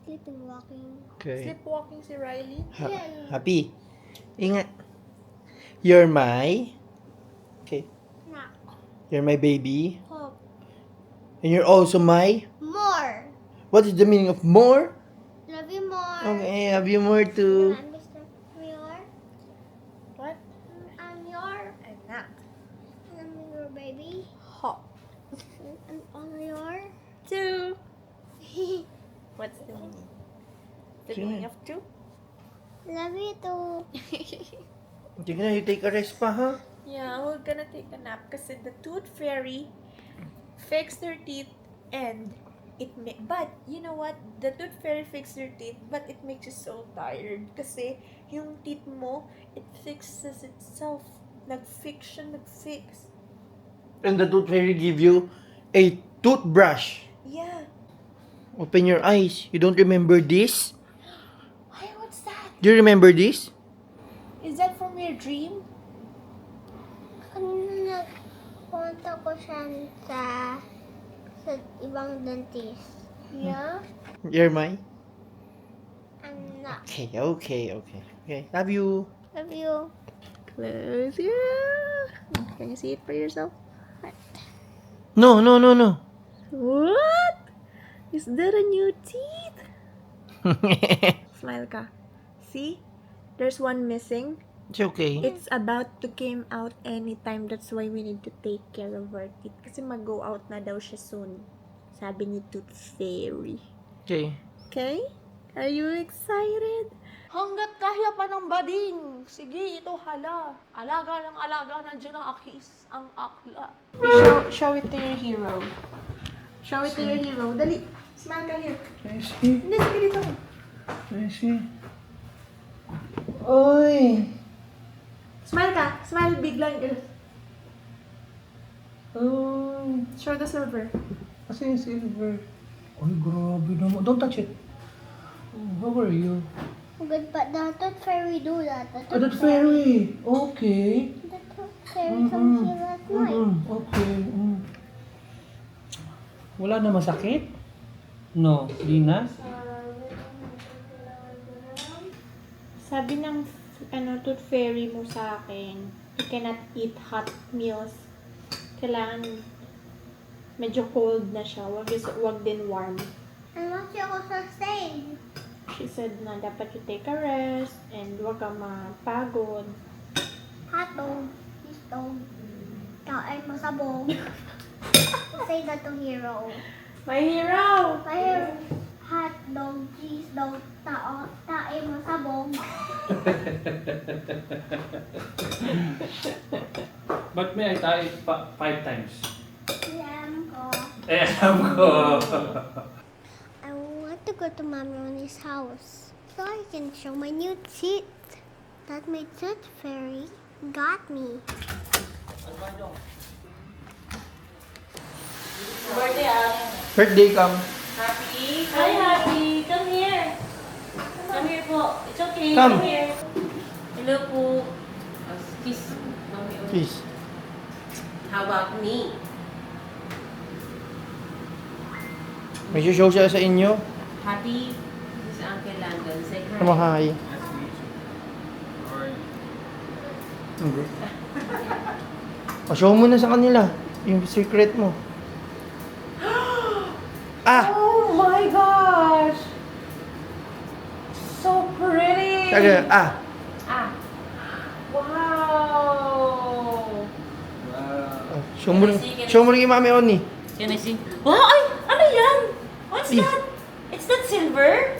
sleeping walking. Okay. Sleepwalking si Riley? Happy. Ingat. You're my... Okay. Nak. You're my baby. Hope. And you're also my... More. What is the meaning of more? Love you more. Okay, have you more too. I'm your... What? I'm your... Anak. I'm your baby. Hop. I'm your... Two. What's the meaning? The Sino meaning yan? of two? Love you too. Sige na, you take a rest pa, ha? Yeah, we're gonna take a nap kasi the tooth fairy fixed her teeth and but you know what? The tooth fairy fixed her teeth but it makes you so tired kasi yung teeth mo, it fixes itself. Nag-fix. And the tooth fairy give you a toothbrush. Yeah. Open your eyes. You don't remember this? Ay, what's that? Do you remember this? Is that from your dream? Kanina nagpunta ko siya sa ibang dentist. Yeah? You're my... Anak. Okay. Love you. Love you. Close your eyes. Can you see it for yourself? No. What? Is that a new teeth? Smile ka. See? There's one missing. It's okay. It's about to came out anytime. That's why we need to take care of our teeth. Kasi mag-go out na daw siya soon. Sabi ni Tooth Fairy. Okay. Okay? Are you excited? Hanggat kaya pa ng bading. Sige, ito hala. Alaga ng alaga. Nandiyan ang akis. Ang akla. Show it to your hero. Show it to your hero. Dali. Smile ka here. Hindi, sige dito. Oy! Smile ka. Smile big lang. Oh. Show the silver. Kasi yung silver. Ay, grabe naman. Don't touch it. How are you? Good, but the Tooth Fairy do that. Oh, that fairy. Okay. The Tooth Fairy comes here at night. Okay. Wala na masakit? No. Di na? Sabi ng Tooth Fairy mo sa akin, you cannot eat hot meals Kailangan medyo cold na siya. Wag din warm. And what you also say? She said na dapat you take a rest and wag ka mapagod. Hotdog. Cheese dog. Kain mo sabong. Say that to Hero. My hero! My hero. Hotdog, cheese dog, kain mo sabong. Ba't may I tayo 5 times? Alam ko. Alam ko. I want to go to Mommy Ronnie's house so I can show my new teeth that my tooth fairy got me. Birthday, ah. Birthday come. Happy? Hi, Happy. Come here. Come here po. It's okay. Come. here. Hello po. Kiss. Mami. Kiss. How about me? May show siya sa inyo. Happy? This is Uncle Landon. Say hi. Come hi. Show mo na sa kanila yung secret mo. Oh my gosh! So pretty! Saga, Ah. Wow! Show mo rin kay Mami Oni. Can I see? Wow! Ay! Ano yan? What's Eh. that? It's that silver?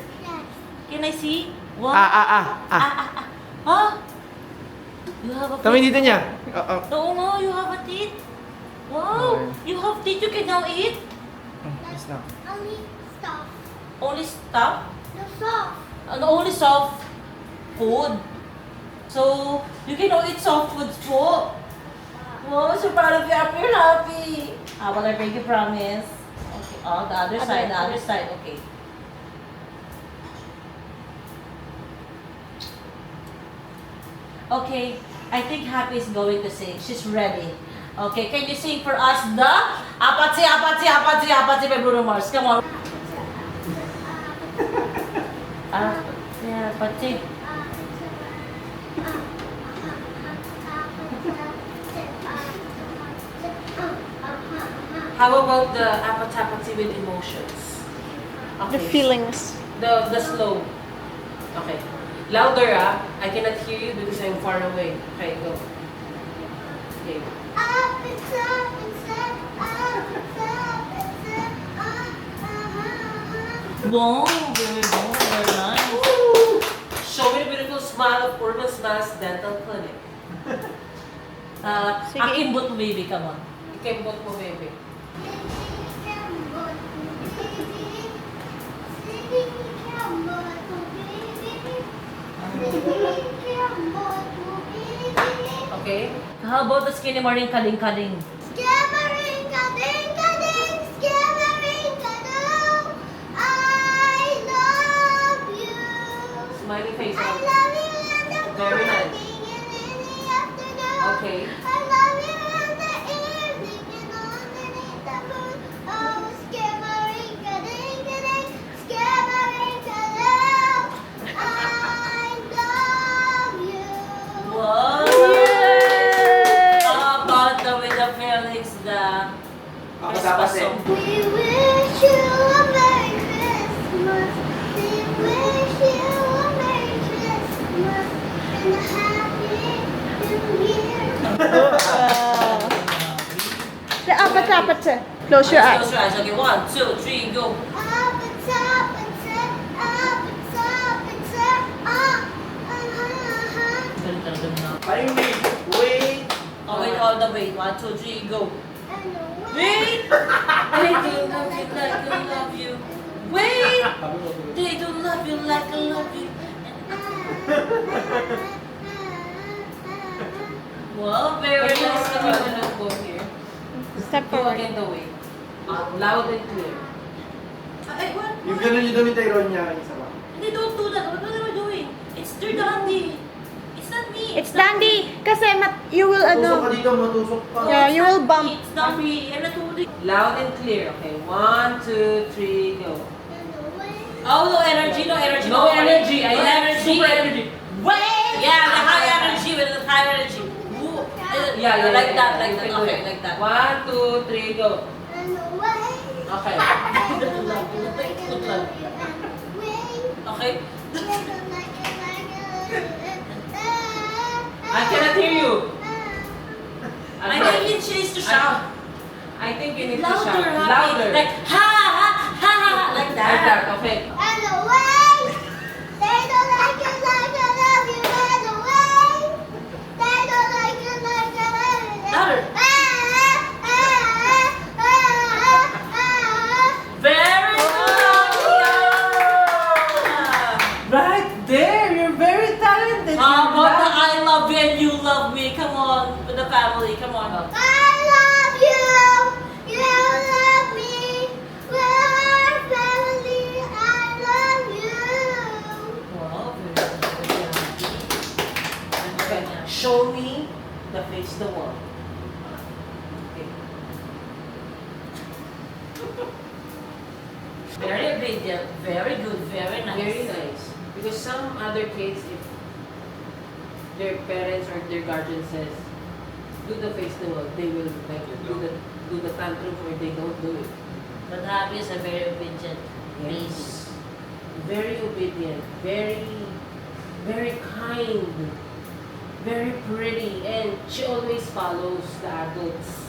Can I see? Wow! Huh? You have a Kami dito niya. Oo nga, you have a teeth. Wow! You have teeth you can now eat? Yes na. Only stuff. Only stuff? The soft. Only soft food. So, you can now eat soft foods po. Wow, so proud of you. You're happy. Will I break your promise? Okay. Oh, the other side, the other side. Okay. Okay, I think Happy is going to sing. She's ready. Okay, can you sing for us the Apatsi, Apatsi, Apatsi, Apatsi by Bruno Mars? Come on. Apatsi, Apatsi. How about the Apatsi, Apatsi with emotions? The feelings. The slow. Okay. Louder, ah. I cannot hear you because I'm far away. Okay, go. Okay. Wow, very nice. Show me the beautiful smile of Urban Smiles Dental Clinic. Akimbot mo, baby. Come on. Akimbot mo, baby. Okay. How about the skinny morning kaling-kaling? Skimmering, kading, kading, skimmering, kadoo. I love you. Smiley face. I love you in the Very nice. morning and in the afternoon. Okay. I love you in the evening and underneath the moon. Oh, skimmering, kading, kading, skimmering, kadoo. I love you. Wow! How about the with the feelings, the Christmas song? We wish you a Merry Christmas. We wish you a Merry Christmas and a Happy New Year. The apat. Close your eyes. Close your eyes. Okay, 1, 2, 3, go. Up and top and set, up and top and set, up. Wait. Oh, wait, all the way. 1, 2, 3, go. Wait! They don't love you like I love you. Wait! They don't love you like I love you. Wow, very nice. Can you gonna go here? Step Go forward. again the way. Loud and clear. Ay, what? Yung ganun yung damit ay Ron niya. Isa ba? They don't do that. What are we doing? It's their dandy. It's not me. It's dandy. Kasi you will Tusok ka dito, matusok pa. Yeah, you will bump. It's not me. I'm not doing. Loud and clear. Okay, 1, 2, 3, go. Oh, no energy, no energy. No energy. I energy. Super energy. Wait! Yeah, the high energy with the high energy. Woo. Yeah, Like that, like You that. can do Okay, it. like that. 1, 2, 3, go. Okay. Okay? I cannot hear you. I think she needs to shout. I think you need to Louder, shout. happy. Louder. Like, ha, ha, ha, ha, like that. Like that, okay. Louder. Very good. Right there, you're very talented. How about the I love you and you love me? Come on, with the family, come on. I love you. You love me. We're family. I love you. Wow, very good. Show me the face the wall. Okay. Very obedient, very good, very nice. Very nice. Because some other kids, if their parents or their guardian says, do the face the wall, they will like do the tantrum or they don't do it. But Happy is a very obedient baby. Yes. Very obedient, very kind, very pretty, and she always follows the adults.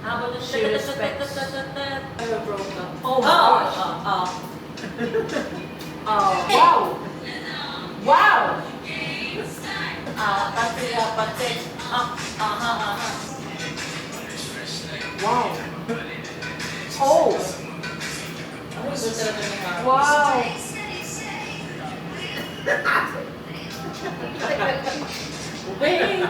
How about the She respects. Never broke up. Oh, wow. Wow. Wow. Pati. Wow. Oh. Wow. Wait.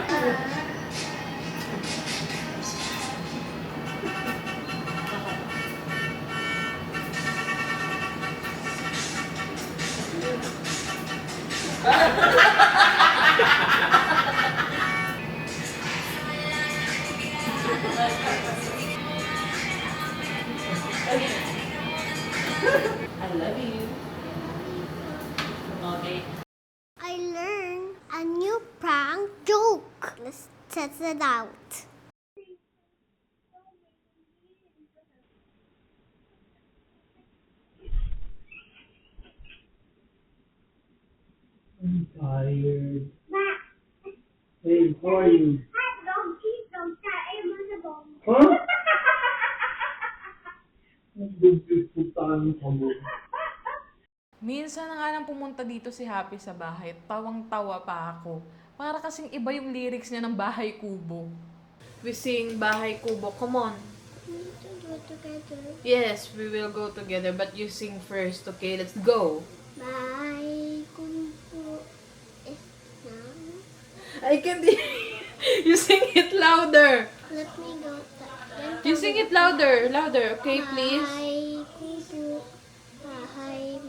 I love you. Okay. I learned a new prank joke. Let's test it out. I'm tired. Hey, how are you? Huh? Minsan na nga nang pumunta dito si Happy sa bahay, tawang-tawa pa ako. Para kasing iba yung lyrics niya ng Bahay Kubo. We sing Bahay Kubo. Come on. Yes, we will go together, but you sing first, okay? Let's go. Bye. Kubo is now. I can't hear you. You sing it louder. Let me go. You sing it louder. Louder, okay, please? Bye. Kubo. Bye.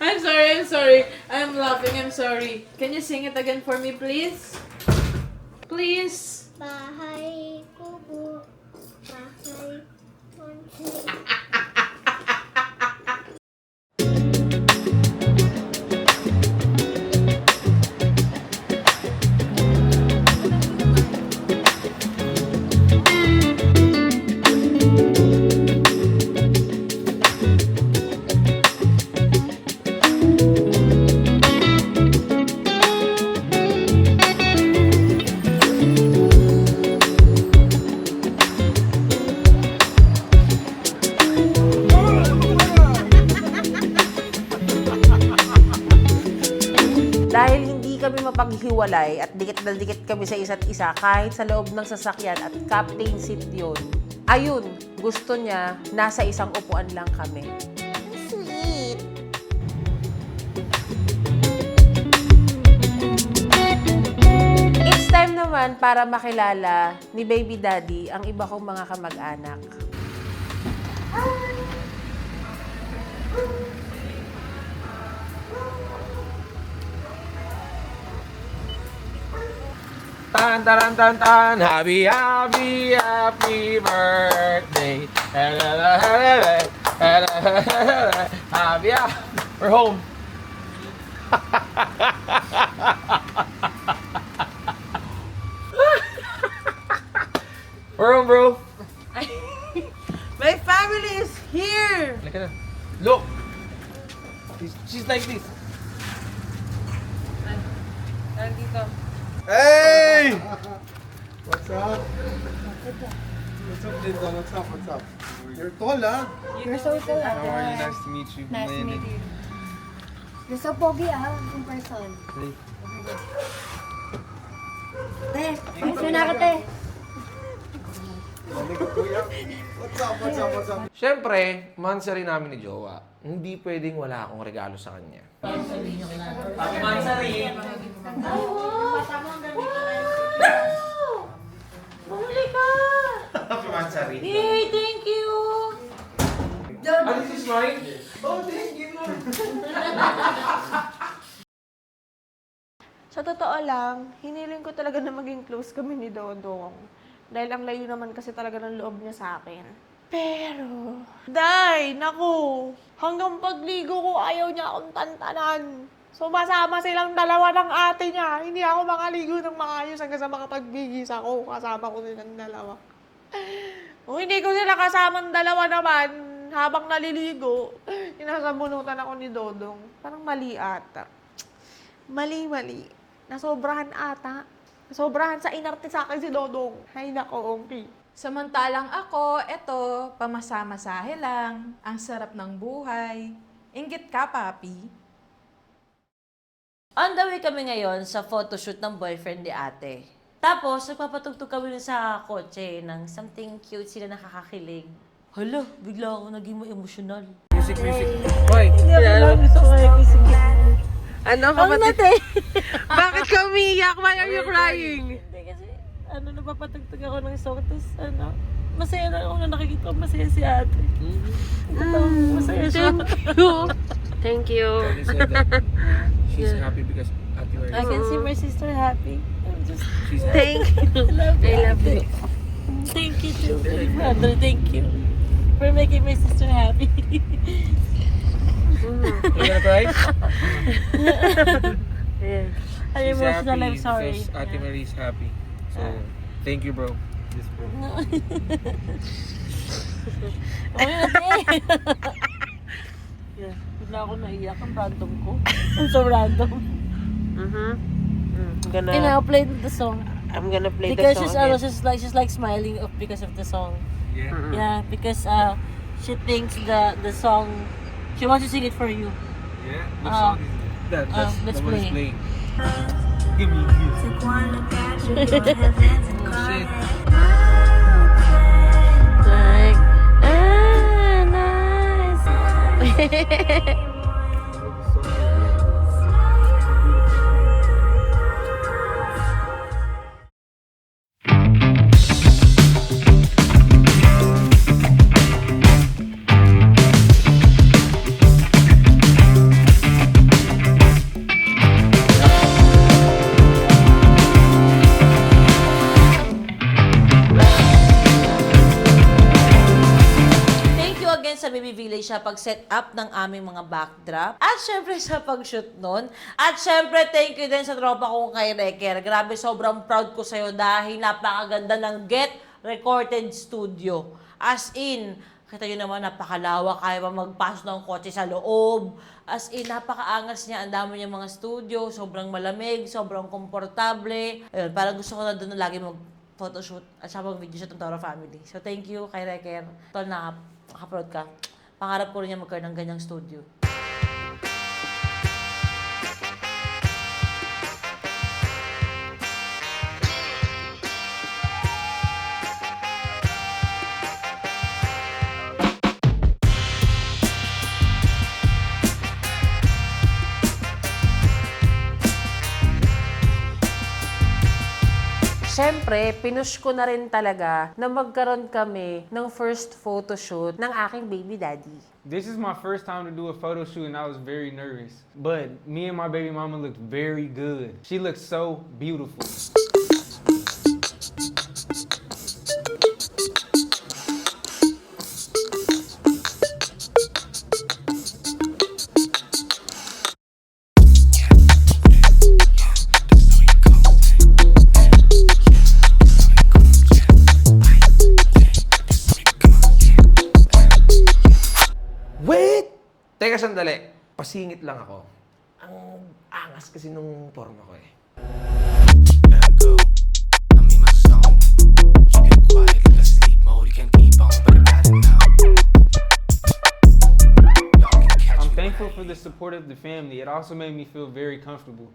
I'm sorry. I'm laughing, I'm sorry. Can you sing it again for me, please? Please? Bye. Kubo. Bye. Dahil hindi kami mapaghiwalay at dikit na dikit kami sa isa't isa kahit sa loob ng sasakyan at captain seat yun, ayun, gusto niya nasa isang upuan lang kami. Sweet. It's time naman para makilala ni Baby Daddy ang iba kong mga kamag-anak. Tan tan tan tan, happy happy happy birthday. Happy, we're home. We're on, bro. My family is here! Look at her. Look! She's like this. Nandito. Hey! What's up? What's up, Linda? What's up? What's up? You're tall, huh? You're so tall. How are you? Nice to meet you. Nice to Landon. meet you. You're so pogi in person. Te, gusto na ka, te. What's up? What's up? What's up? Siyempre, mansari namin ni Jowa. Hindi pwedeng wala akong regalo sa kanya. Happy Mansari! Bumili ka! Happy Mansari. Yay! Thank you! This is mine? Oh, thank you. Sa totoo lang, hiniling ko talaga na maging close kami ni Dodong. Dahil ang layo naman kasi talaga ng loob niya sa akin. Pero, naku, hanggang pagligo ko ayaw niya akong tantanan. Sumasama silang dalawa ng ate niya. Hindi ako makaligo ng maayos hanggang sa makapagbigis ako. Kasama ko silang dalawa. Kung hindi ko sila kasamang dalawa naman, habang naliligo, inasabunutan ako ni Dodong. Parang mali ata. Mali. Nasobrahan ata. Nasobrahan sa inarte sa akin si Dodong. Hay nako, Ongki. Samantalang ako, eto, pamasamasahe lang. Ang sarap ng buhay. Inggit ka, papi. On the way kami ngayon sa photoshoot ng boyfriend ni ate. Tapos, nagpapatugtog kami dun sa kotse ng something cute sila nakakakilig. Hala, bigla ako naging emotional. Music. Why? Ano kapatid? Bakit ka umiiyak? Why are you crying? Hindi kasi, napapatugtog ako ng song, tapos masaya na ako na nakikita ko masaya si ate. Masaya siya. Thank you. She said that she's happy because Ate Mary. I can see my sister happy. She's happy. Thank you. I love you. Thank you too, big brother. Thank you for making my sister happy. You gonna cry? I'm She's emotional, happy I'm sorry. because Ate Mary's happy. So, thank you, bro. Yes, bro. Yeah, bigla ako naiyak. Ang random ko. I'm so random. Gonna, And I'll play the song. I'm gonna play Because the song she's like smiling because of the song. Yeah. Yeah, because she thinks the song, she wants to sing it for you. Yeah? What song is that? That's let's the one play. who's playing. Give me a gift. Oh, shit. Like, nice. Sa Baby Village sa pag-set up ng aming mga backdrop. At syempre sa pag-shoot nun. At syempre thank you din sa tropa kong kay Reker. Grabe, sobrang proud ko sa'yo dahil napakaganda ng Get Recorded Studio. As in, kita nyo naman napakalawak, kaya pa magpasok ng kotse sa loob. As in, napakaangas niya, ang dami niya mga studio, sobrang malamig, sobrang komportable. Ayun, parang gusto ko na doon lagi mag-photoshoot at saka mag-video shoot ng Toro Family. So thank you kay Reker. Tol na nakaproud ka. Pangarap ko rin niya magkaroon ng ganyang studio. Siyempre, pinush ko na rin talaga na magkaroon kami ng first photoshoot ng aking baby daddy. This is my first time to do a photo shoot and I was very nervous. But me and my baby mama looked very good. She looked so beautiful. sandali. Pasingit lang ako. Ang angas kasi nung forma ko eh. I'm thankful for the support of the family. It also made me feel very comfortable.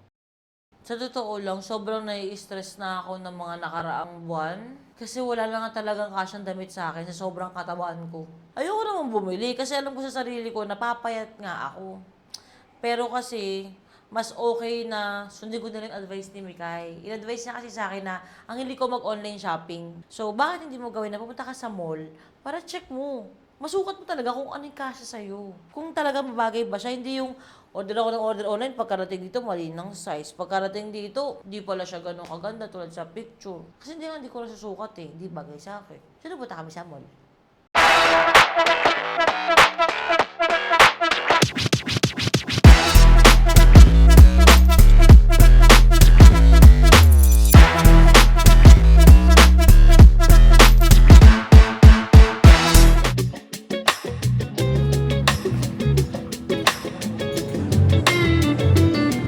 Sa totoo lang, sobrang nai-stress na ako ng mga nakaraang buwan. Kasi wala lang nga talagang kasyang damit sa akin sa sobrang katabaan ko. Ayoko naman bumili kasi alam ko sa sarili ko, napapayat nga ako. Pero kasi, mas okay na sundin ko na rin advice ni Mikay. In-advise niya kasi sa akin na ang hindi ko mag-online shopping. So, bakit hindi mo gawin na pupunta ka sa mall para check mo? Masukat mo talaga kung ano yung kasya sa'yo. Kung talaga mabagay ba siya, hindi yung order ako ng order online, pagkarating dito, mali ng size. Pagkarating dito, di pala siya ganun kaganda tulad sa picture. Kasi hindi ko nasusukat eh, hindi bagay sa akin. So, napunta kami sa mall.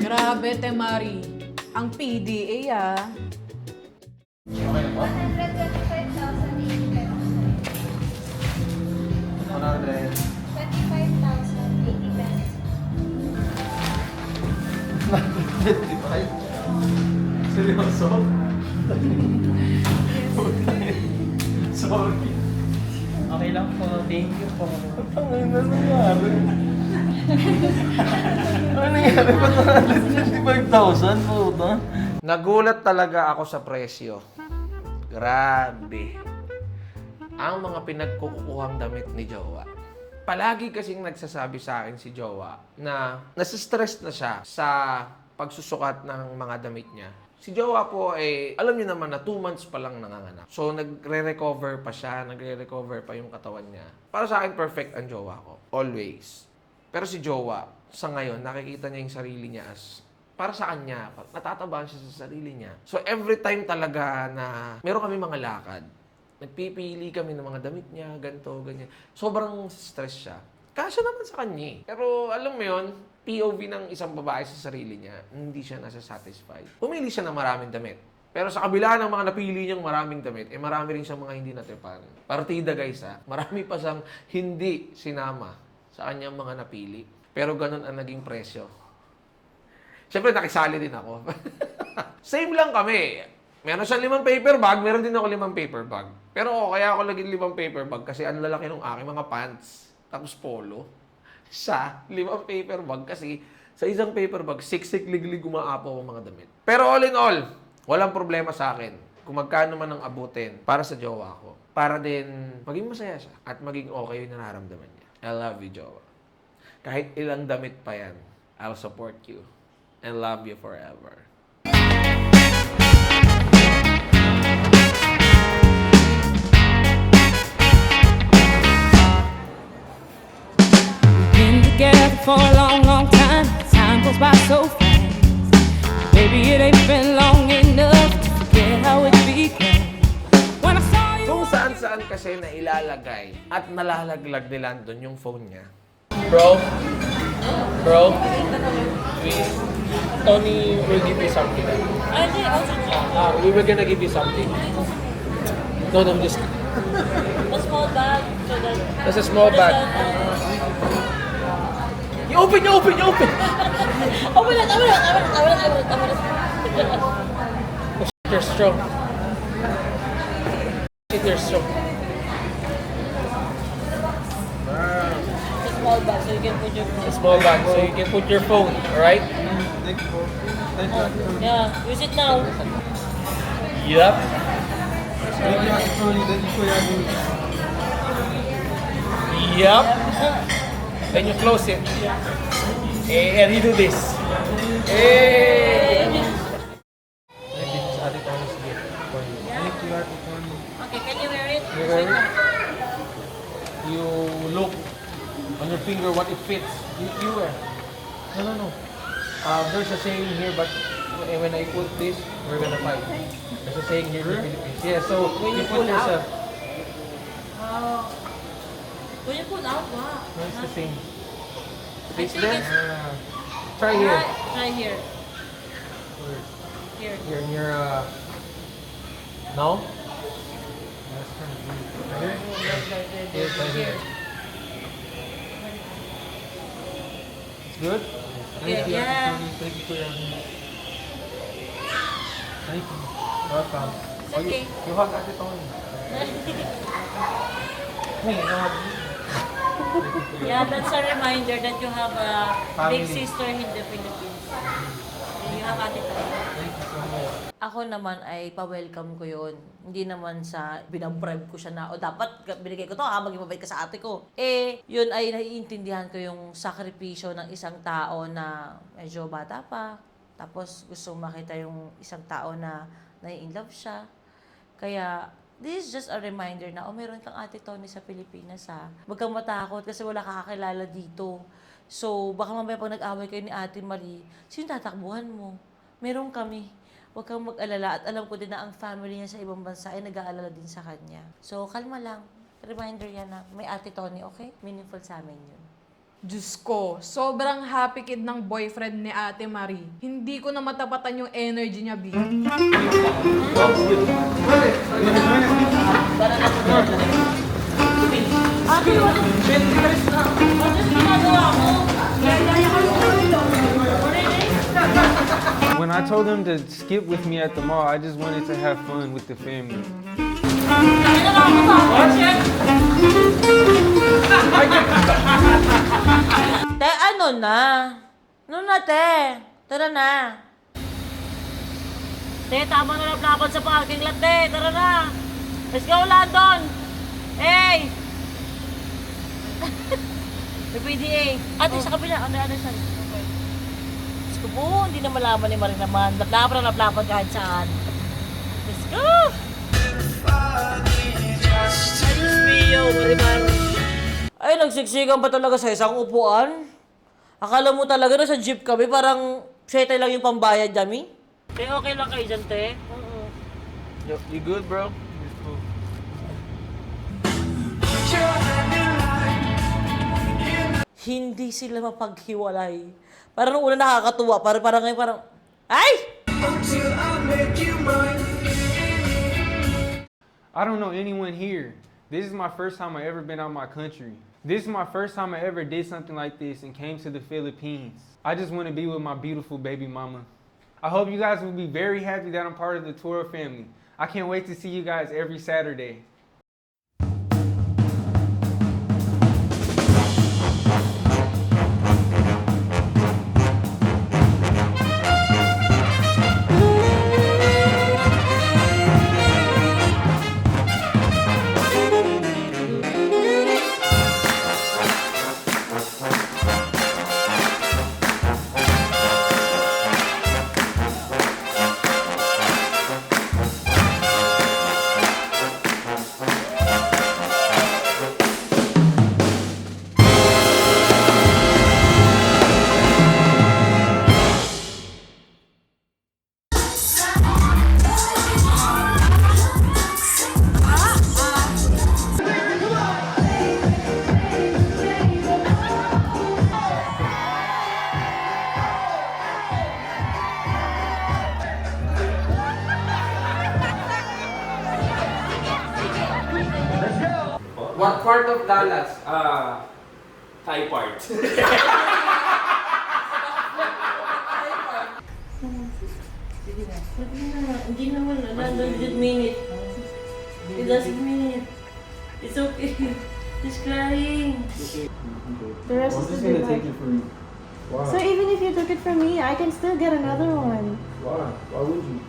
Grabe, Te Mari. Ang PDA ah. Okay na po? 100. 25,080 pesos. 55? Seryoso? Sorry. Okay lang po. Thank you po. Ang nangyari? Ano nangyari? Ba't 155,000 po ito? Nagulat talaga ako sa presyo. Grabe. Ang mga pinagkukuhang damit ni Jowa. Palagi kasing nagsasabi sa akin si Jowa na nasistress na siya sa pagsusukat ng mga damit niya. Si Jowa po ay, alam niyo naman na 2 months pa lang nanganganak. So, nagre-recover pa siya, nagre-recover pa yung katawan niya. Para sa akin, perfect ang Jowa ko. Always. Pero si Jowa, sa ngayon, nakikita niya yung sarili niya as para sa kanya, natatabaan siya sa sarili niya. So, every time talaga na meron kami mga lakad, nagpipili kami ng mga damit niya, ganito, ganyan. Sobrang stress siya. Kasya naman sa kanya eh. Pero alam mo yun, POV ng isang babae sa sarili niya, hindi siya nasa-satisfied. Pumili siya ng maraming damit. Pero sa kabila ng mga napili niyang maraming damit, eh marami rin siyang mga hindi natripan. Partida guys ha, marami pa siyang hindi sinama sa kanyang mga napili. Pero ganun ang naging presyo. Siyempre, nakisali din ako. Same lang kami. Meron siyang 5 paper bag, meron din ako 5 paper bag. Pero kaya ako laging 5 paper bag kasi ang lalaki ng aking mga pants. Tapos polo. Sa 5 paper bag kasi sa isang paper bag, siksik-liglig umaapaw ang mga damit. Pero all in all, walang problema sa akin kung magkano man ang abutin para sa jowa ko. Para din maging masaya siya at maging okay yung nararamdaman niya. I love you, jowa. Kahit ilang damit pa yan, I'll support you and love you forever. Been together for a long, long time. Time goes by so fast. Baby, it ain't been long enough to forget how it began. When I saw you. Kung saan-saan kasi na ilalagay at nalalaglag nila doon yung phone niya. Bro, Tony will give you something. We were gonna give you something. No, just. A small bag. So that, That's a small bag. You open! Open it. You're strong. You're strong. A small bag so you can put your phone. A small bag so you can put your phone, alright? Yeah, use it now. Yup. Yup. Then you close it. And you do this. Hey. Okay, can you wear it? You wear it. You look on your finger what it fits. You wear. No. There's a saying here, but when I put this, we're gonna fight. There's a saying here in the Philippines. Yeah, so When you you put pull yourself. When you pull out, wow. No, it's the same. Face there? Try here. Try here. Here. Here, near, no? Here? Here, try here. It's good? Thank you. Yeah. Thank you for your... Thank you. Welcome. It's okay. You hug Ate Tony. Hey, you hug me. Yeah, that's a reminder that you have a big Family. sister in the Philippines. And you have Ate Tony. Thank you so much. Ako naman ay pa-welcome ko yun. Hindi naman sa binabribe ko siya na, o dapat binigay ko to, maging mabait ka sa ate ko. Yun ay naiintindihan ko yung sakripisyo ng isang tao na medyo bata pa. Tapos gusto makita yung isang tao na nai-inlove siya. Kaya, this is just a reminder na, meron kang Ate Tony sa Pilipinas ha. Huwag kang matakot kasi wala kakakilala dito. So, baka mamaya pag nag-away kayo ni Ate Marie, sino tatakbuhan mo? Meron kami. Huwag kang mag-alala at alam ko din na ang family niya sa ibang bansa ay nag-aalala din sa kanya. So, kalma lang. Reminder yan na may Ate Tony, okay? Meaningful sa amin yun. Diyos ko, sobrang happy kid ng boyfriend ni Ate Marie. Hindi ko na matapatan yung energy niya, B. When I told them to skip with me at the mall, I just wanted to have fun with the family. Te, ano na? Ano na, te? Tara na. Te, tama na naplakon sa parking lot, te. Tara na. Let's go, Landon. Hey! May PDA. Ate, sa kabila. Ano, saan? Okay. Let's go po. Hindi na malaman ni Marie naman. Naplapon kahit saan. Let's go! Ayos, Mio, Marimar. Ay, nagsiksikan pa talaga sa isang upuan. Akala mo talaga na sa jeep kami, parang sete lang yung pambayad, Jami? Te, okay lang kayo dyan, te? You good, bro? Hindi sila mapaghiwalay. Parang nung una nakakatuwa, parang ngayon parang, ay! I don't know anyone here. This is my first time I ever been out of my country. This is my first time I ever did something like this and came to the Philippines. I just want to be with my beautiful baby mama. I hope you guys will be very happy that I'm part of the Toro family. I can't wait to see you guys every Saturday. What part of Dallas? Thai part. Hindi naman, doesn't mean it. It doesn't mean it. It's okay. He's crying. The rest is the good life. it from you. Why? So even if you took it from me, I can still get another one. Why? Why would you?